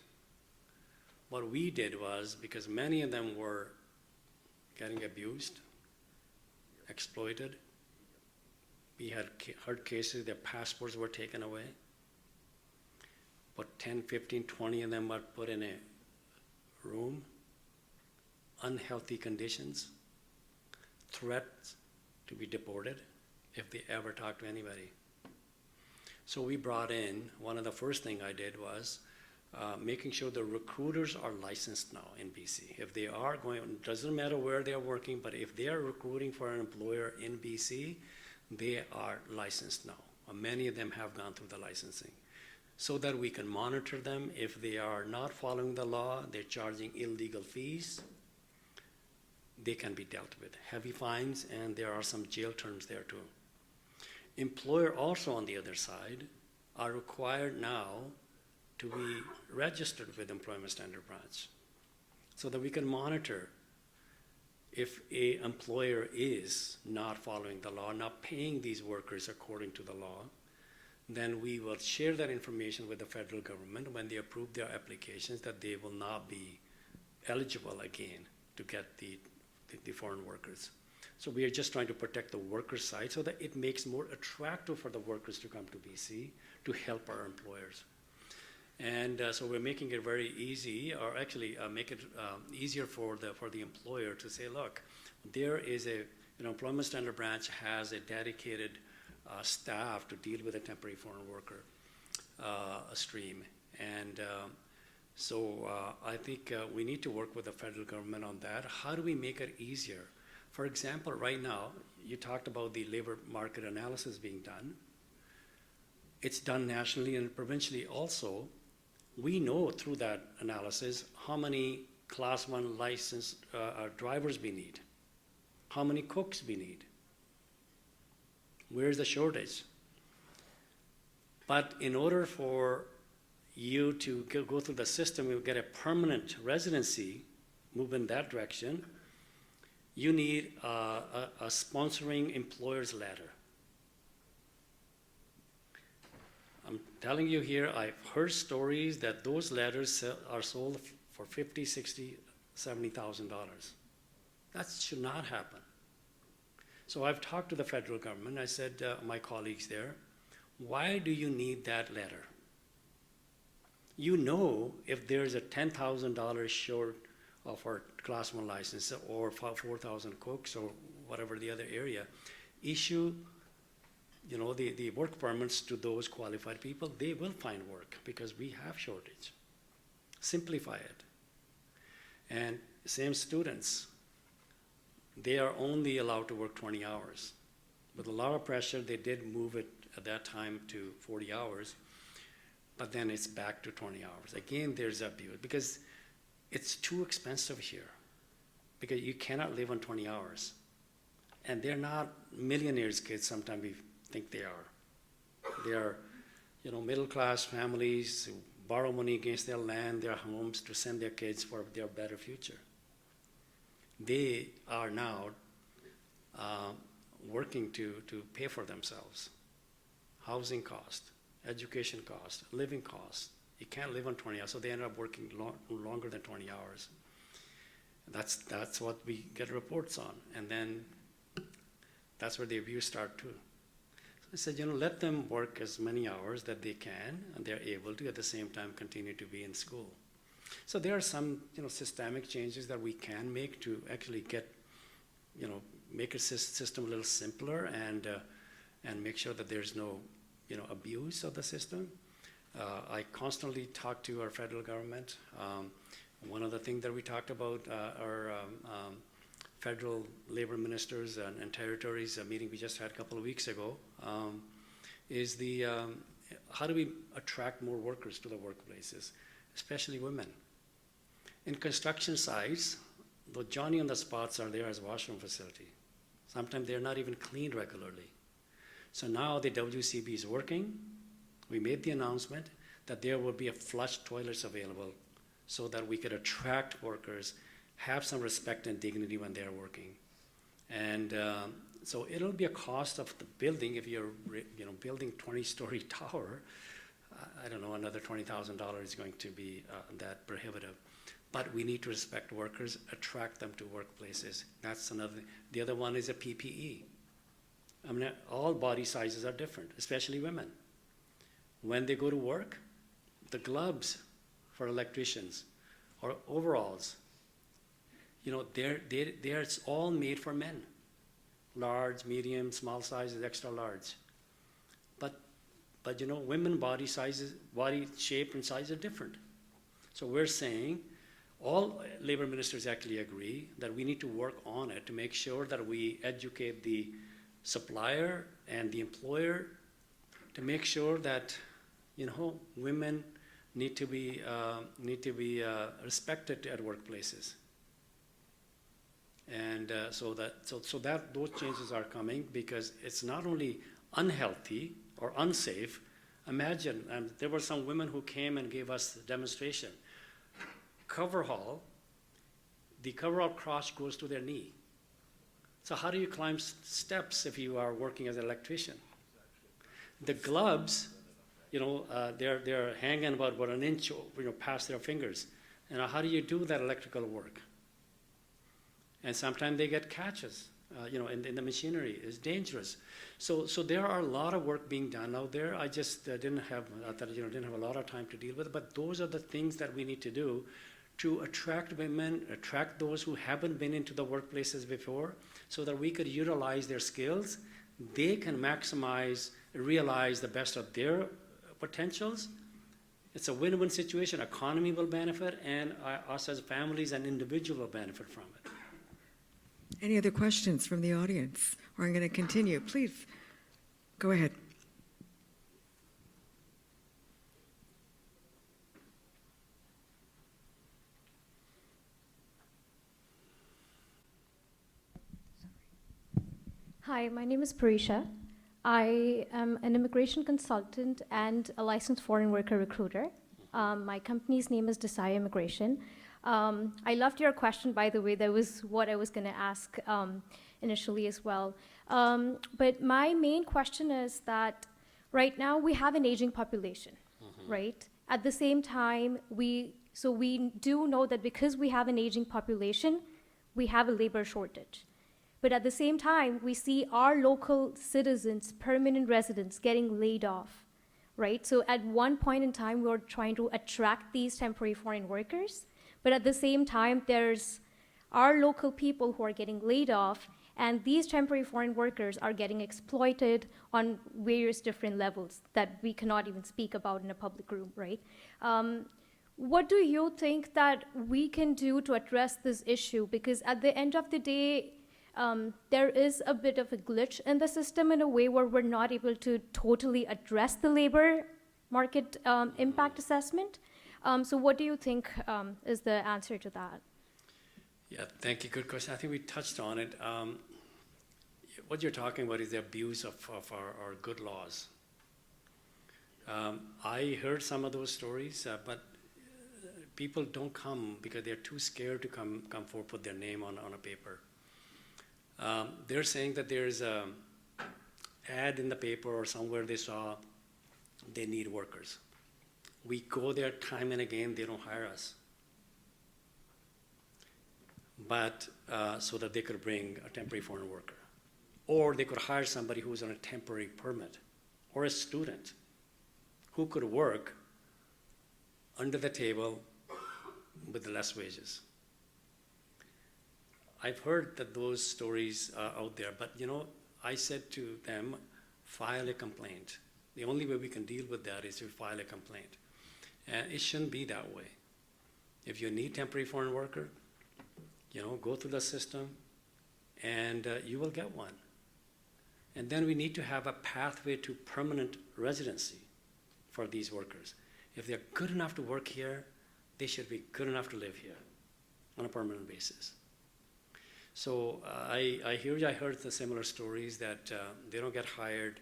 S5: What we did was, because many of them were getting abused, exploited, we had heard cases, their passports were taken away, but 10, 15, 20 of them were put in a room, unhealthy conditions, threats to be deported if they ever talk to anybody. So we brought in, one of the first thing I did was making sure the recruiters are licensed now in BC. If they are going, doesn't matter where they're working, but if they are recruiting for an employer in BC, they are licensed now. Many of them have gone through the licensing, so that we can monitor them. If they are not following the law, they're charging illegal fees, they can be dealt with. Heavy fines, and there are some jail terms there too. Employer also, on the other side, are required now to be registered with Employment Standard Branch, so that we can monitor if an employer is not following the law, not paying these workers according to the law. Then we will share that information with the federal government when they approve their applications, that they will not be eligible again to get the foreign workers. So we are just trying to protect the worker side so that it makes more attractive for the workers to come to BC to help our employers. And so we're making it very easy, or actually make it easier for the employer to say, look, there is Employment Standard Branch has a dedicated staff to deal with a temporary foreign worker stream. And so I think we need to work with the federal government on that. How do we make it easier? For example, right now, you talked about the labor market analysis being done. It's done nationally and provincially also. We know through that analysis how many Class 1 licensed drivers we need, how many cooks we need, where's the shortage. But in order for you to go through the system, you get a permanent residency, move in that direction, you need a sponsoring employer's letter. I'm telling you here, I've heard stories that those letters are sold for $50,000, $60,000, $70,000. That should not happen. So I've talked to the federal government. I said, my colleagues there, why do you need that letter? You know, if there's a $10,000 short of our Class 1 license or 4,000 cooks or whatever the other area, issue the work permits to those qualified people. They will find work because we have shortage. Simplify it. And same students, they are only allowed to work 20 hours. With a lot of pressure, they did move it at that time to 40 hours, but then it's back to 20 hours. Again, there's abuse because it's too expensive here because you cannot live on 20 hours. And they're not millionaires' kids sometimes we think they are. They are, middle-class families who borrow money against their land, their homes to send their kids for their better future. They are now working to pay for themselves. Housing cost, education cost, living cost. You can't live on 20 hours, so they end up working longer than 20 hours. That's what we get reports on, and then that's where the abuse starts too. So I said, let them work as many hours that they can, and they're able to at the same time continue to be in school. So there are some, systemic changes that we can make to actually get, make a system a little simpler and make sure that there's no, abuse of the system. I constantly talk to our federal government. One of the things that we talked about our federal labor ministers and territories, a meeting we just had a couple of weeks ago, is the how do we attract more workers to the workplaces, especially women. In construction sites, the Johnny on the spots are there as washroom facility. Sometimes they're not even cleaned regularly. So now the WCB is working. We made the announcement that there will be a flush toilets available so that we could attract workers, have some respect and dignity when they're working. And so it'll be a cost of the building. If you're building 20-story tower, I don't know, another $20,000 is going to be that prohibitive. But we need to respect workers, attract them to workplaces. That's another. The other one is a PPE. I mean, all body sizes are different, especially women. When they go to work, the gloves for electricians or overalls, they're all made for men. Large, medium, small sizes, extra large. But women body sizes, body shape and size are different. So we're saying, all labor ministers actually agree that we need to work on it to make sure that we educate the supplier and the employer to make sure that women need to be respected at workplaces. And so that those changes are coming because it's not only unhealthy or unsafe. Imagine, there were some women who came and gave us a demonstration. Coverall, the coverall crotch goes to their knee. So how do you climb steps if you are working as an electrician? The gloves, they're hanging about an inch, past their fingers. And how do you do that electrical work? And sometimes they get catches, in the machinery. It's dangerous. So there are a lot of work being done out there. I just didn't have a lot of time to deal with it. But those are the things that we need to do to attract women, attract those who haven't been into the workplaces before, so that we could utilize their skills. They can realize the best of their potentials. It's a win-win situation. Economy will benefit, and us as families and individuals will benefit from it.
S1: Any other questions from the audience? Or I'm going to continue. Please, go ahead.
S8: Hi, my name is Parisha. I am an immigration consultant and a licensed foreign worker recruiter. My company's name is Desai Immigration. I loved your question, by the way. That was what I was going to ask initially as well. But my main question is that right now we have an aging population, right? At the same time, we do know that because we have an aging population, we have a labor shortage. But at the same time, we see our local citizens, permanent residents, getting laid off, right? So at one point in time, we were trying to attract these temporary foreign workers, but at the same time, there's our local people who are getting laid off, and these temporary foreign workers are getting exploited on various different levels that we cannot even speak about in a public room, right? What do you think that we can do to address this issue? Because at the end of the day, there is a bit of a glitch in the system in a way where we're not able to totally address the labor market impact assessment. So what do you think is the answer to that?
S5: Yeah, thank you. Good question. I think we touched on it. What you're talking about is the abuse of our good laws. I heard some of those stories, but people don't come because they're too scared to come forward, put their name on a paper. They're saying that there's an ad in the paper or somewhere they saw they need workers. We go there time and again, they don't hire us. But so that they could bring a temporary foreign worker. Or they could hire somebody who's on a temporary permit, or a student who could work under the table with less wages. I've heard that those stories are out there, but I said to them, file a complaint. The only way we can deal with that is to file a complaint. And it shouldn't be that way. If you need temporary foreign worker, go through the system and you will get one. And then we need to have a pathway to permanent residency for these workers. If they're good enough to work here, they should be good enough to live here on a permanent basis. So I heard the similar stories that they don't get hired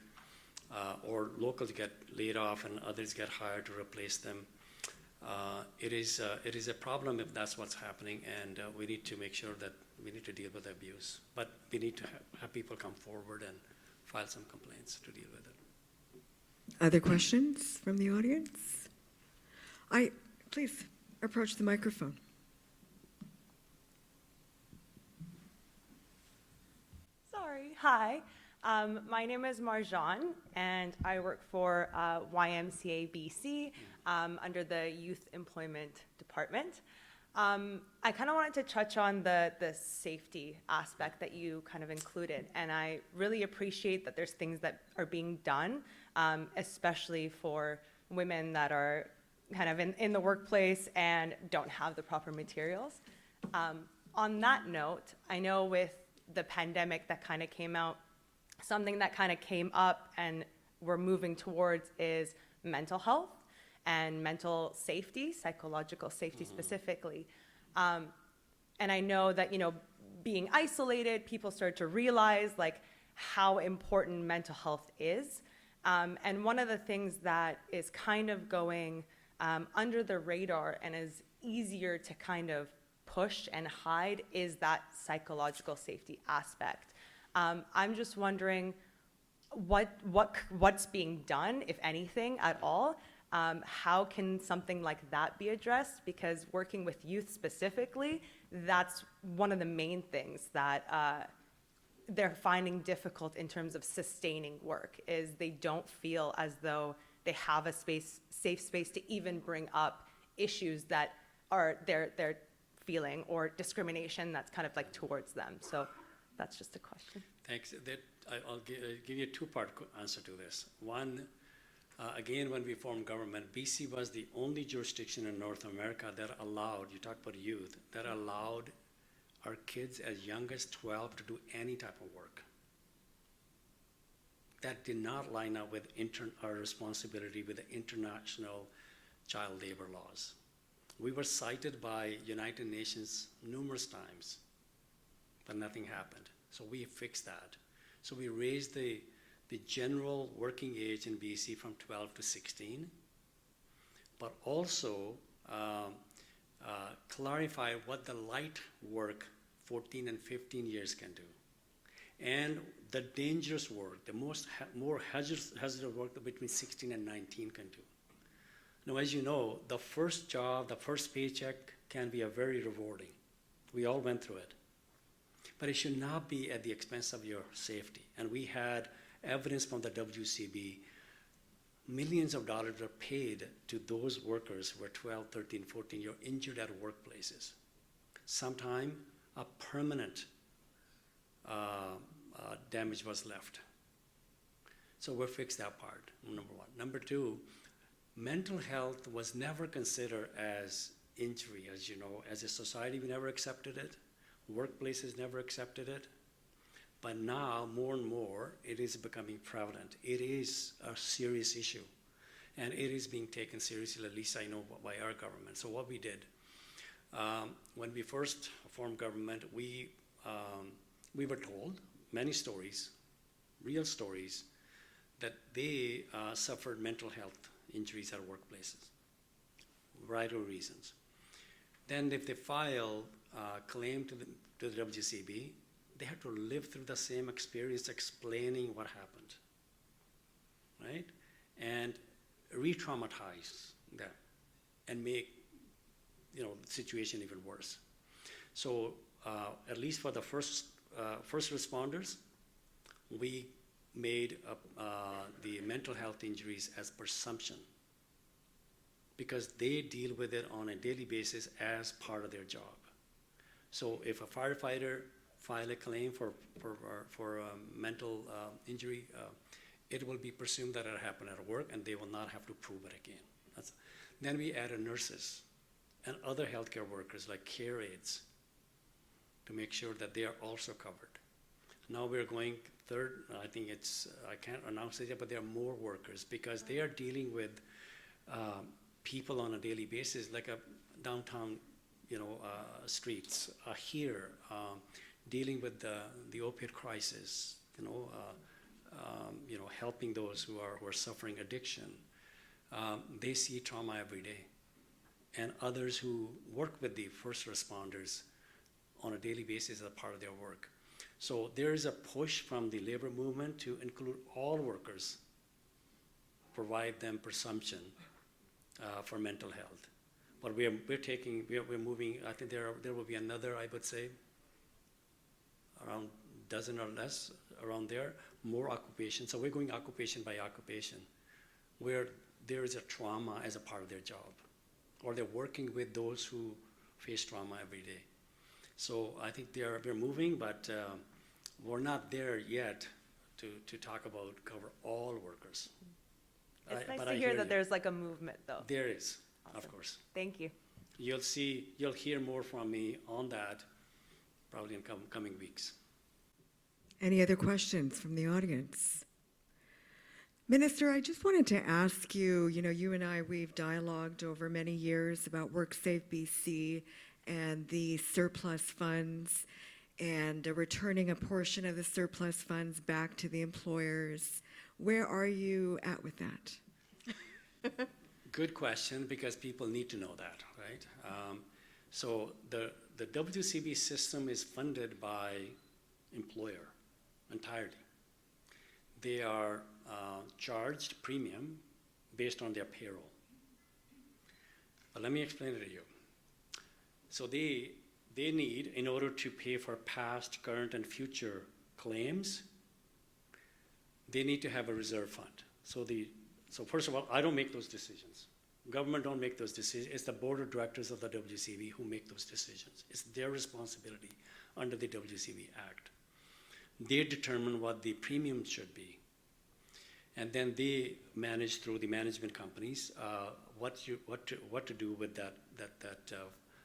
S5: or locals get laid off and others get hired to replace them. It is a problem if that's what's happening, and we need to make sure that we need to deal with abuse. But we need to have people come forward and file some complaints to deal with it.
S1: Other questions from the audience? Please approach the microphone.
S9: Sorry, hi. My name is Marjan, and I work for YMCA-BC under the Youth Employment Department. I kind of wanted to touch on the safety aspect that you kind of included, and I really appreciate that there's things that are being done, especially for women that are kind of in the workplace and don't have the proper materials. On that note, I know with the pandemic that kind of came out, something that kind of came up and we're moving towards is mental health and mental safety, psychological safety specifically. And I know that, being isolated, people start to realize like how important mental health is. And one of the things that is kind of going under the radar and is easier to kind of push and hide is that psychological safety aspect. I'm just wondering what's being done, if anything at all. How can something like that be addressed? Because working with youth specifically, that's one of the main things that they're finding difficult in terms of sustaining work, is they don't feel as though they have a safe space to even bring up issues that are they're feeling, or discrimination that's kind of like towards them. So that's just a question.
S5: Thanks. I'll give you a two-part answer to this. One, again, when we formed government, BC was the only jurisdiction in North America that allowed, you talk about youth, that allowed our kids as young as 12 to do any type of work. That did not line up with our responsibility with the international child labor laws. We were cited by United Nations numerous times, but nothing happened. So we fixed that. So we raised the the general working age in BC from 12 to 16, but also clarify what the light work 14 and 15 years can do, and the dangerous work, the more hazardous work that between 16 and 19 can do. Now, as you know, the first job, the first paycheck can be a very rewarding. We all went through it. But it should not be at the expense of your safety. And we had evidence from the WCB, millions of dollars are paid to those workers who are 12, 13, 14 years injured at workplaces. Sometimes a permanent damage was left. So we'll fix that part, number one. Number two, mental health was never considered as injury, as you know. As a society, we never accepted it. Workplaces never accepted it. But now, more and more, it is becoming prevalent. It is a serious issue. And it is being taken seriously, at least I know, by our government. So what we did, when we first formed government, we were told many stories, real stories, that they suffered mental health injuries at workplaces, variety of reasons. Then if they file a claim to the WCB, they have to live through the same experience explaining what happened, right? And re-traumatize them and make, the situation even worse. So at least for the first responders, we made the mental health injuries as presumption, because they deal with it on a daily basis as part of their job. So if a firefighter file a claim for mental injury, it will be presumed that it happened at work, and they will not have to prove it again. Then we added nurses and other healthcare workers like care aides to make sure that they are also covered. Now we're going third, I think I can't announce it yet, but there are more workers, because they are dealing with people on a daily basis, like a downtown, streets here, dealing with the opiate crisis, helping those who are suffering addiction. They see trauma every day. And others who work with the first responders on a daily basis as a part of their work. So there is a push from the labor movement to include all workers, provide them presumption for mental health. But we're moving, I think there will be another, I would say, around a dozen or less around there, more occupation. So we're going occupation by occupation, where there is a trauma as a part of their job, or they're working with those who face trauma every day. So I think we're moving, but we're not there yet to talk about cover all workers.
S9: It's nice to hear that there's like a movement, though.
S5: There is,
S9: Awesome.
S5: of course.
S9: Thank you.
S5: You'll hear more from me on that probably in coming weeks.
S1: Any other questions from the audience? Minister, I just wanted to ask you, you and I, we've dialogued over many years about WorkSafeBC and the surplus funds and returning a portion of the surplus funds back to the employers. Where are you at with that?
S5: Good question, because people need to know that, right? So the WCB system is funded by employer entirely. They are charged premium based on their payroll. But let me explain it to you. So they need, in order to pay for past, current, and future claims, they need to have a reserve fund. So first of all, I don't make those decisions. Government don't make those decisions. It's the board of directors of the WCB who make those decisions. It's their responsibility under the WCB Act. They determine what the premium should be. And then they manage through the management companies what to do with that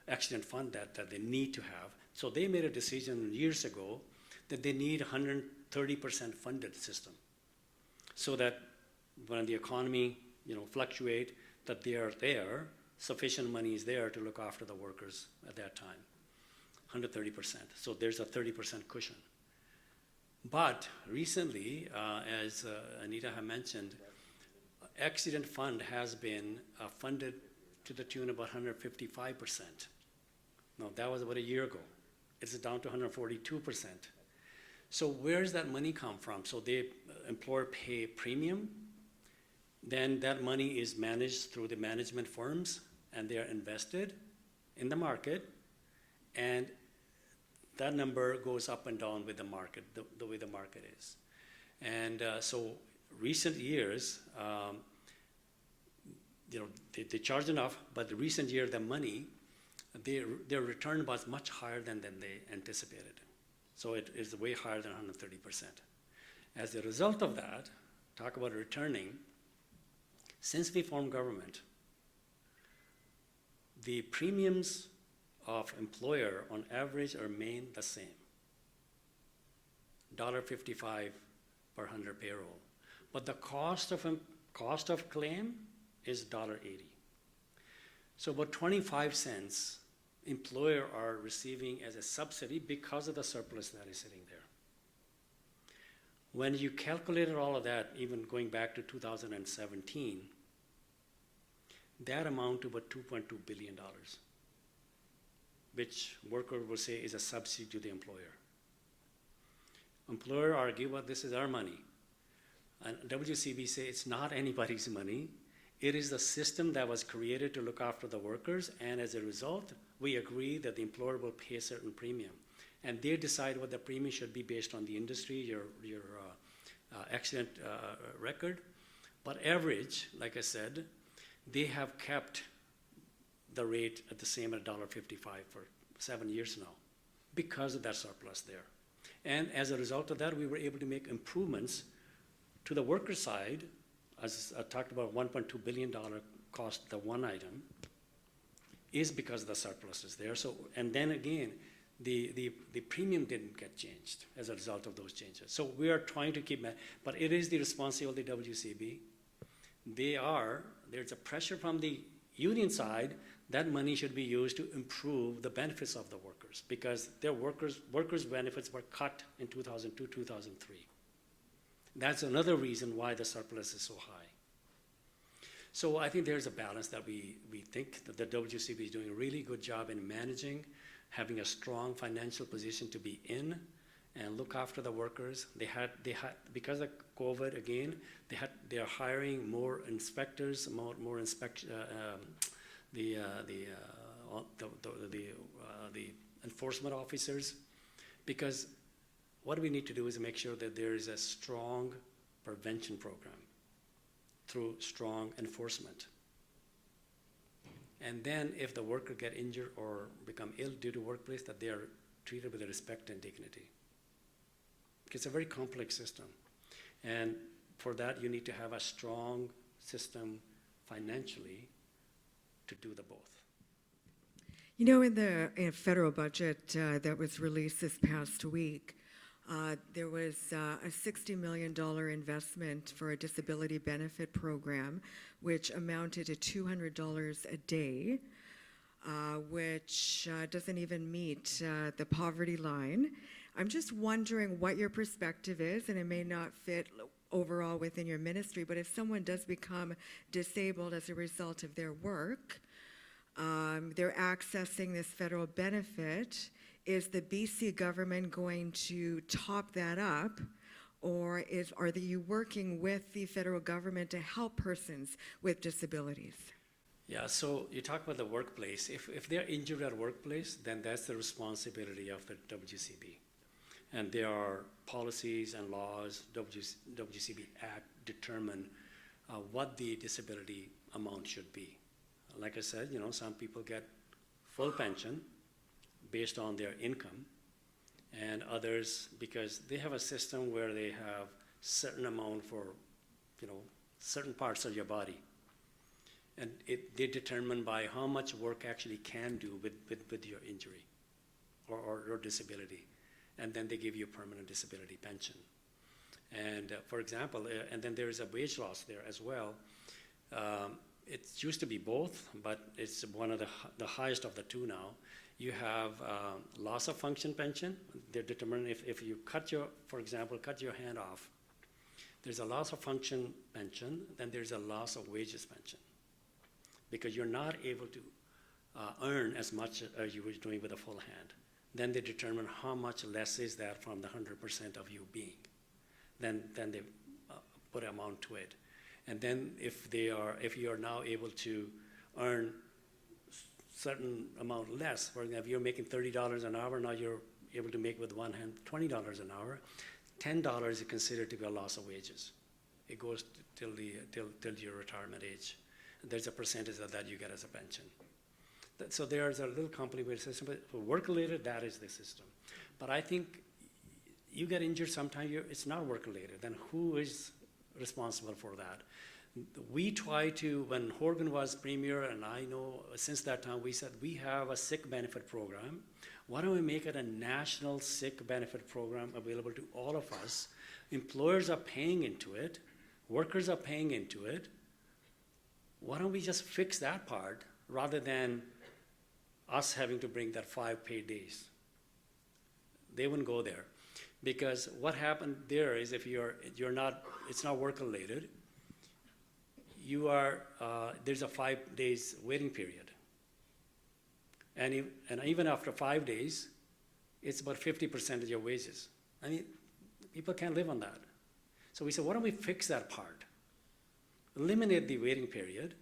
S5: accident fund that they need to have. So they made a decision years ago that they need 130% funded system, so that when the economy fluctuate, that they are there, sufficient money is there to look after the workers at that time, 130%. So there's a 30% cushion. But recently, as Anita had mentioned, accident fund has been funded to the tune of about 155%. No, that was about a year ago. It's down to 142%. So where's that money come from? So the employer pay premium, then that money is managed through the management firms, and they are invested in the market, and that number goes up and down with the market, the way the market is. And so recent years, they charge enough, but the recent year, the money, their return was much higher than they anticipated. So it is way higher than 130%. As a result of that, talk about returning, since we formed government, the premiums of employer on average remain the same, $1.55 per 100 payroll. But the cost of claim is $1.80. So about 25 cents employer are receiving as a subsidy because of the surplus that is sitting there. When you calculated all of that, even going back to 2017, that amount to about $2.2 billion, which worker will say is a subsidy to the employer. Employer argue, well, this is our money. And WCB say it's not anybody's money. It is the system that was created to look after the workers, and as a result, we agree that the employer will pay a certain premium. And they decide what the premium should be based on the industry, your accident record. But average, like I said, they have kept the rate at the same at $1.55 for 7 years now because of that surplus there. And as a result of that, we were able to make improvements to the worker side. As I talked about, $1.2 billion cost, the one item, is because the surplus is there. So, and then again, the premium didn't get changed as a result of those changes. So we are trying to keep, but it is the responsibility of the WCB. There's a pressure from the union side that money should be used to improve the benefits of the workers, because their workers' benefits were cut in 2002, 2003. That's another reason why the surplus is so high. So I think there's a balance that we think that the WCB is doing a really good job in managing, having a strong financial position to be in and look after the workers. They had because of COVID again, they are hiring more inspectors, more inspection, the enforcement officers, because what we need to do is make sure that there is a strong prevention program through strong enforcement. And then if the worker get injured or become ill due to workplace, that they are treated with respect and dignity. It's a very complex system. And for that, you need to have a strong system financially to do the both.
S1: You know, in the federal budget that was released this past week, there was a $60 million investment for a disability benefit program, which amounted to $200 a day, which doesn't even meet the poverty line. I'm just wondering what your perspective is, and it may not fit overall within your ministry, but if someone does become disabled as a result of their work, they're accessing this federal benefit. Is the BC government going to top that up, or are you working with the federal government to help persons with disabilities?
S5: Yeah, so you talk about the workplace. If they're injured at workplace, then that's the responsibility of the WCB. And there are policies and laws, WCB Act determine what the disability amount should be. Like I said, some people get full pension based on their income, and others, because they have a system where they have certain amount for, certain parts of your body. And they determine by how much work actually can do with your injury or disability. And then they give you a permanent disability pension. And for example, and then there is a wage loss there as well. It used to be both, but it's one of the highest of the two now. You have loss of function pension. They're determined if you cut your, for example, cut your hand off, there's a loss of function pension, then there's a loss of wages pension, because you're not able to earn as much as you were doing with a full hand. Then they determine how much less is that from the 100% of you being. Then they put amount to it. And then if you are now able to earn certain amount less, for example, if you're making $30 an hour, now you're able to make with one hand $20 an hour, $10 is considered to be a loss of wages. It goes till your retirement age. There's a percentage of that you get as a pension. So there's a little complicated system, but for work-related, that is the system. But I think you get injured sometime, it's not work-related, then who is responsible for that? We try to, when Horgan was premier, and I know since that time, we said we have a sick benefit program. Why don't we make it a national sick benefit program available to all of us? Employers are paying into it, workers are paying into it. Why don't we just fix that part rather than us having to bring that 5 paid days? They wouldn't go there, because what happened there is if it's not work related, there's a 5 days waiting period. And even after 5 days, it's about 50% of your wages. I mean, people can't live on that. So we said, why don't we fix that part? Eliminate the waiting period,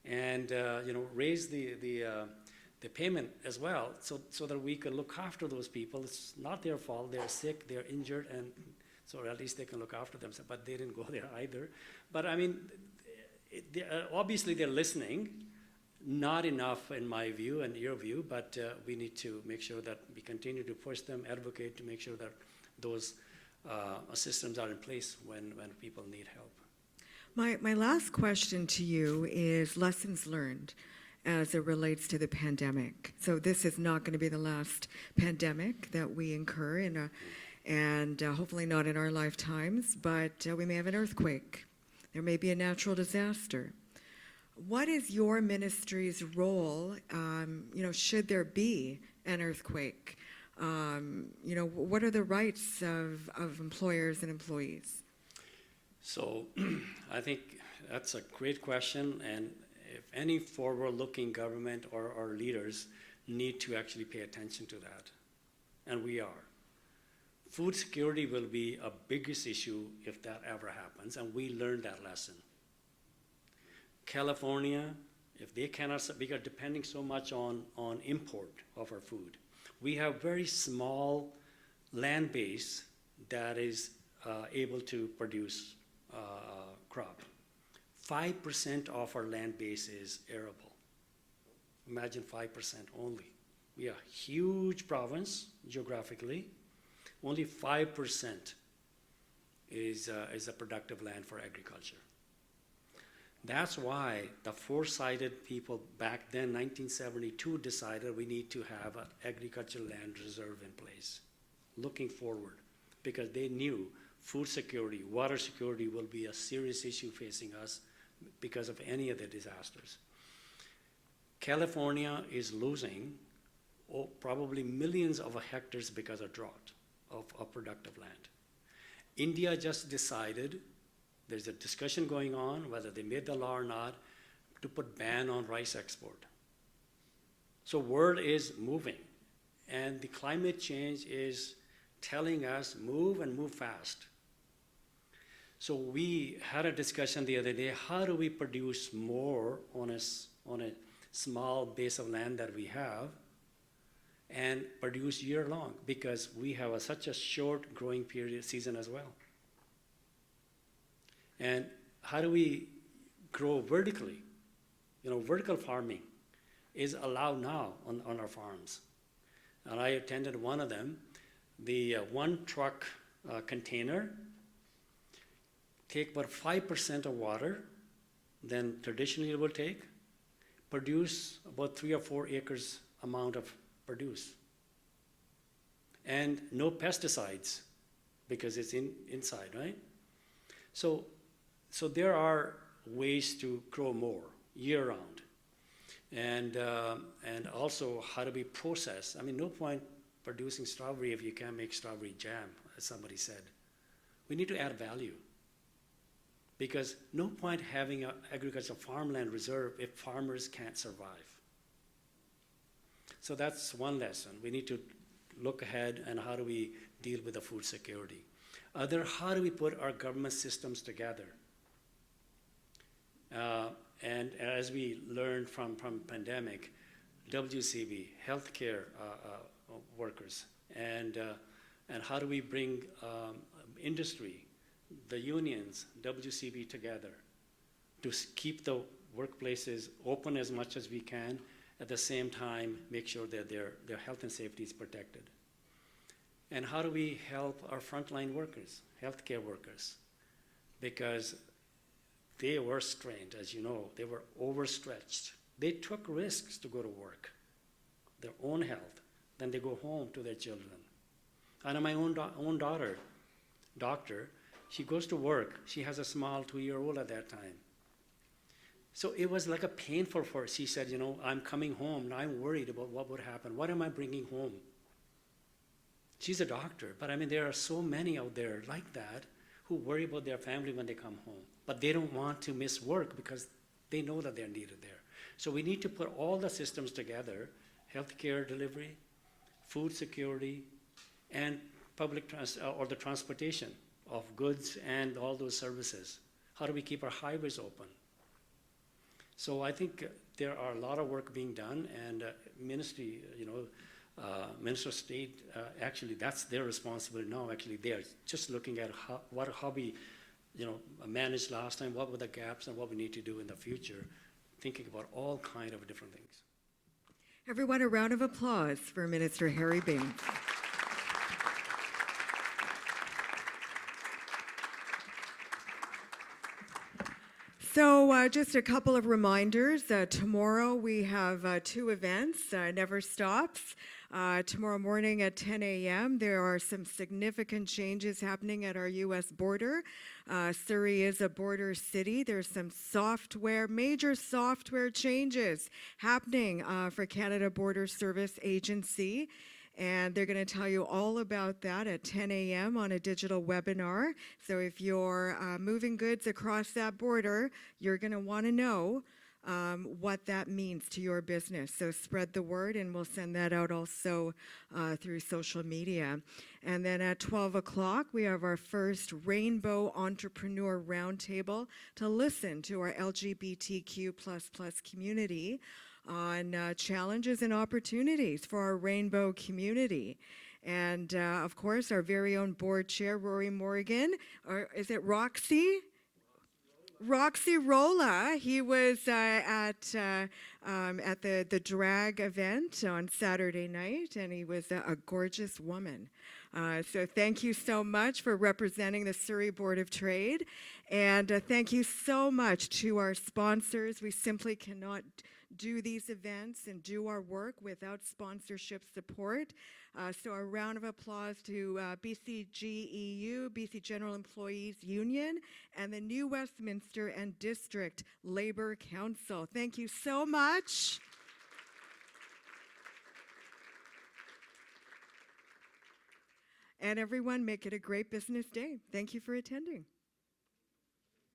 S5: and raise the payment as well, so that we can look after those people. It's not their fault. They're sick. They're injured, and so at least they can look after themselves. But they didn't go there either. But I mean, obviously they're listening. Not enough in my view and your view, but we need to make sure that we continue to push them, advocate to make sure that those systems are in place when people need help.
S1: My last question to you is lessons learned as it relates to the pandemic. So this is not going to be the last pandemic that we incur, and hopefully not in our lifetimes, but we may have an earthquake. There may be a natural disaster. What is your ministry's role, should there be an earthquake? What are the rights of employers and employees?
S5: So I think that's a great question, and if any forward-looking government or leaders need to actually pay attention to that, and we are. Food security will be a biggest issue if that ever happens, and we learned that lesson. California, if they cannot, because depending so much on import of our food, we have very small land base that is able to produce crop. 5% of our land base is arable. Imagine 5% only. We are a huge province geographically. Only 5% is a productive land for agriculture. That's why the foresighted people back then, 1972, decided we need to have an agricultural land reserve in place, looking forward, because they knew food security, water security will be a serious issue facing us because of any of the disasters. California is losing probably millions of hectares because of drought of productive land. India just decided, there's a discussion going on, whether they made the law or not, to put ban on rice export. So world is moving, and the climate change is telling us move and move fast. So we had a discussion the other day, how do we produce more on a small base of land that we have and produce year long, because we have such a short growing period season as well. And how do we grow vertically? Vertical farming is allowed now on our farms. And I attended one of them. The one truck container take about 5% of water than traditionally it will take, produce about 3 or 4 acres amount of produce. And no pesticides, because it's inside, right? So there are ways to grow more year round. And also how do we process? I mean, no point producing strawberry if you can't make strawberry jam, as somebody said. We need to add value. Because no point having an agricultural farmland reserve if farmers can't survive. So that's one lesson. We need to look ahead and how do we deal with the food security. Other, how do we put our government systems together? And as we learned from pandemic, WCB, healthcare workers, and how do we bring industry, the unions, WCB together to keep the workplaces open as much as we can, at the same time make sure that their health and safety is protected. And how do we help our frontline workers, healthcare workers? Because they were strained, as you know, they were overstretched. They took risks to go to work, their own health, then they go home to their children. And my own daughter, doctor, she goes to work. She has a small 2-year-old at that time. So it was like a painful for her. She said, you know, I'm coming home and I'm worried about what would happen. What am I bringing home? She's a doctor, but I mean, there are so many out there like that who worry about their family when they come home. But they don't want to miss work because they know that they're needed there. So we need to put all the systems together, healthcare delivery, food security, and or the transportation of goods and all those services. How do we keep our highways open? So I think there are a lot of work being done, and ministry, you know, Minister of State, actually that's their responsibility now. Actually, they are just looking at how we, you know, managed last time, what were the gaps and what we need to do in the future, thinking about all kind of different things.
S1: Everyone, a round of applause for Minister Harry Bains. So just a couple of reminders. Tomorrow we have 2 events, Never Stops. Tomorrow morning at 10 a.m. there are some significant changes happening at our U.S. border. Surrey is a border city. There's some major software changes happening for Canada Border Service Agency. And they're going to tell you all about that at 10 a.m. on a digital webinar. So if you're moving goods across that border, you're going to want to know what that means to your business. So spread the word, and we'll send that out also through social media. And then at 12 o'clock, we have our first Rainbow Entrepreneur Roundtable to listen to our LGBTQ++ community on challenges and opportunities for our rainbow community. And of course, our very own board chair, Rory Morgan, or is it Roxy? Roxy Rolla. He was at the drag event on Saturday night, and he was a gorgeous woman. So thank you so much for representing the Surrey Board of Trade, and thank you so much to our sponsors. We simply cannot do these events and do our work without sponsorship support. So a round of applause to BCGEU, BC General Employees Union, and the New Westminster and District Labor Council. Thank you so much. And everyone, make it a great business day. Thank you for attending.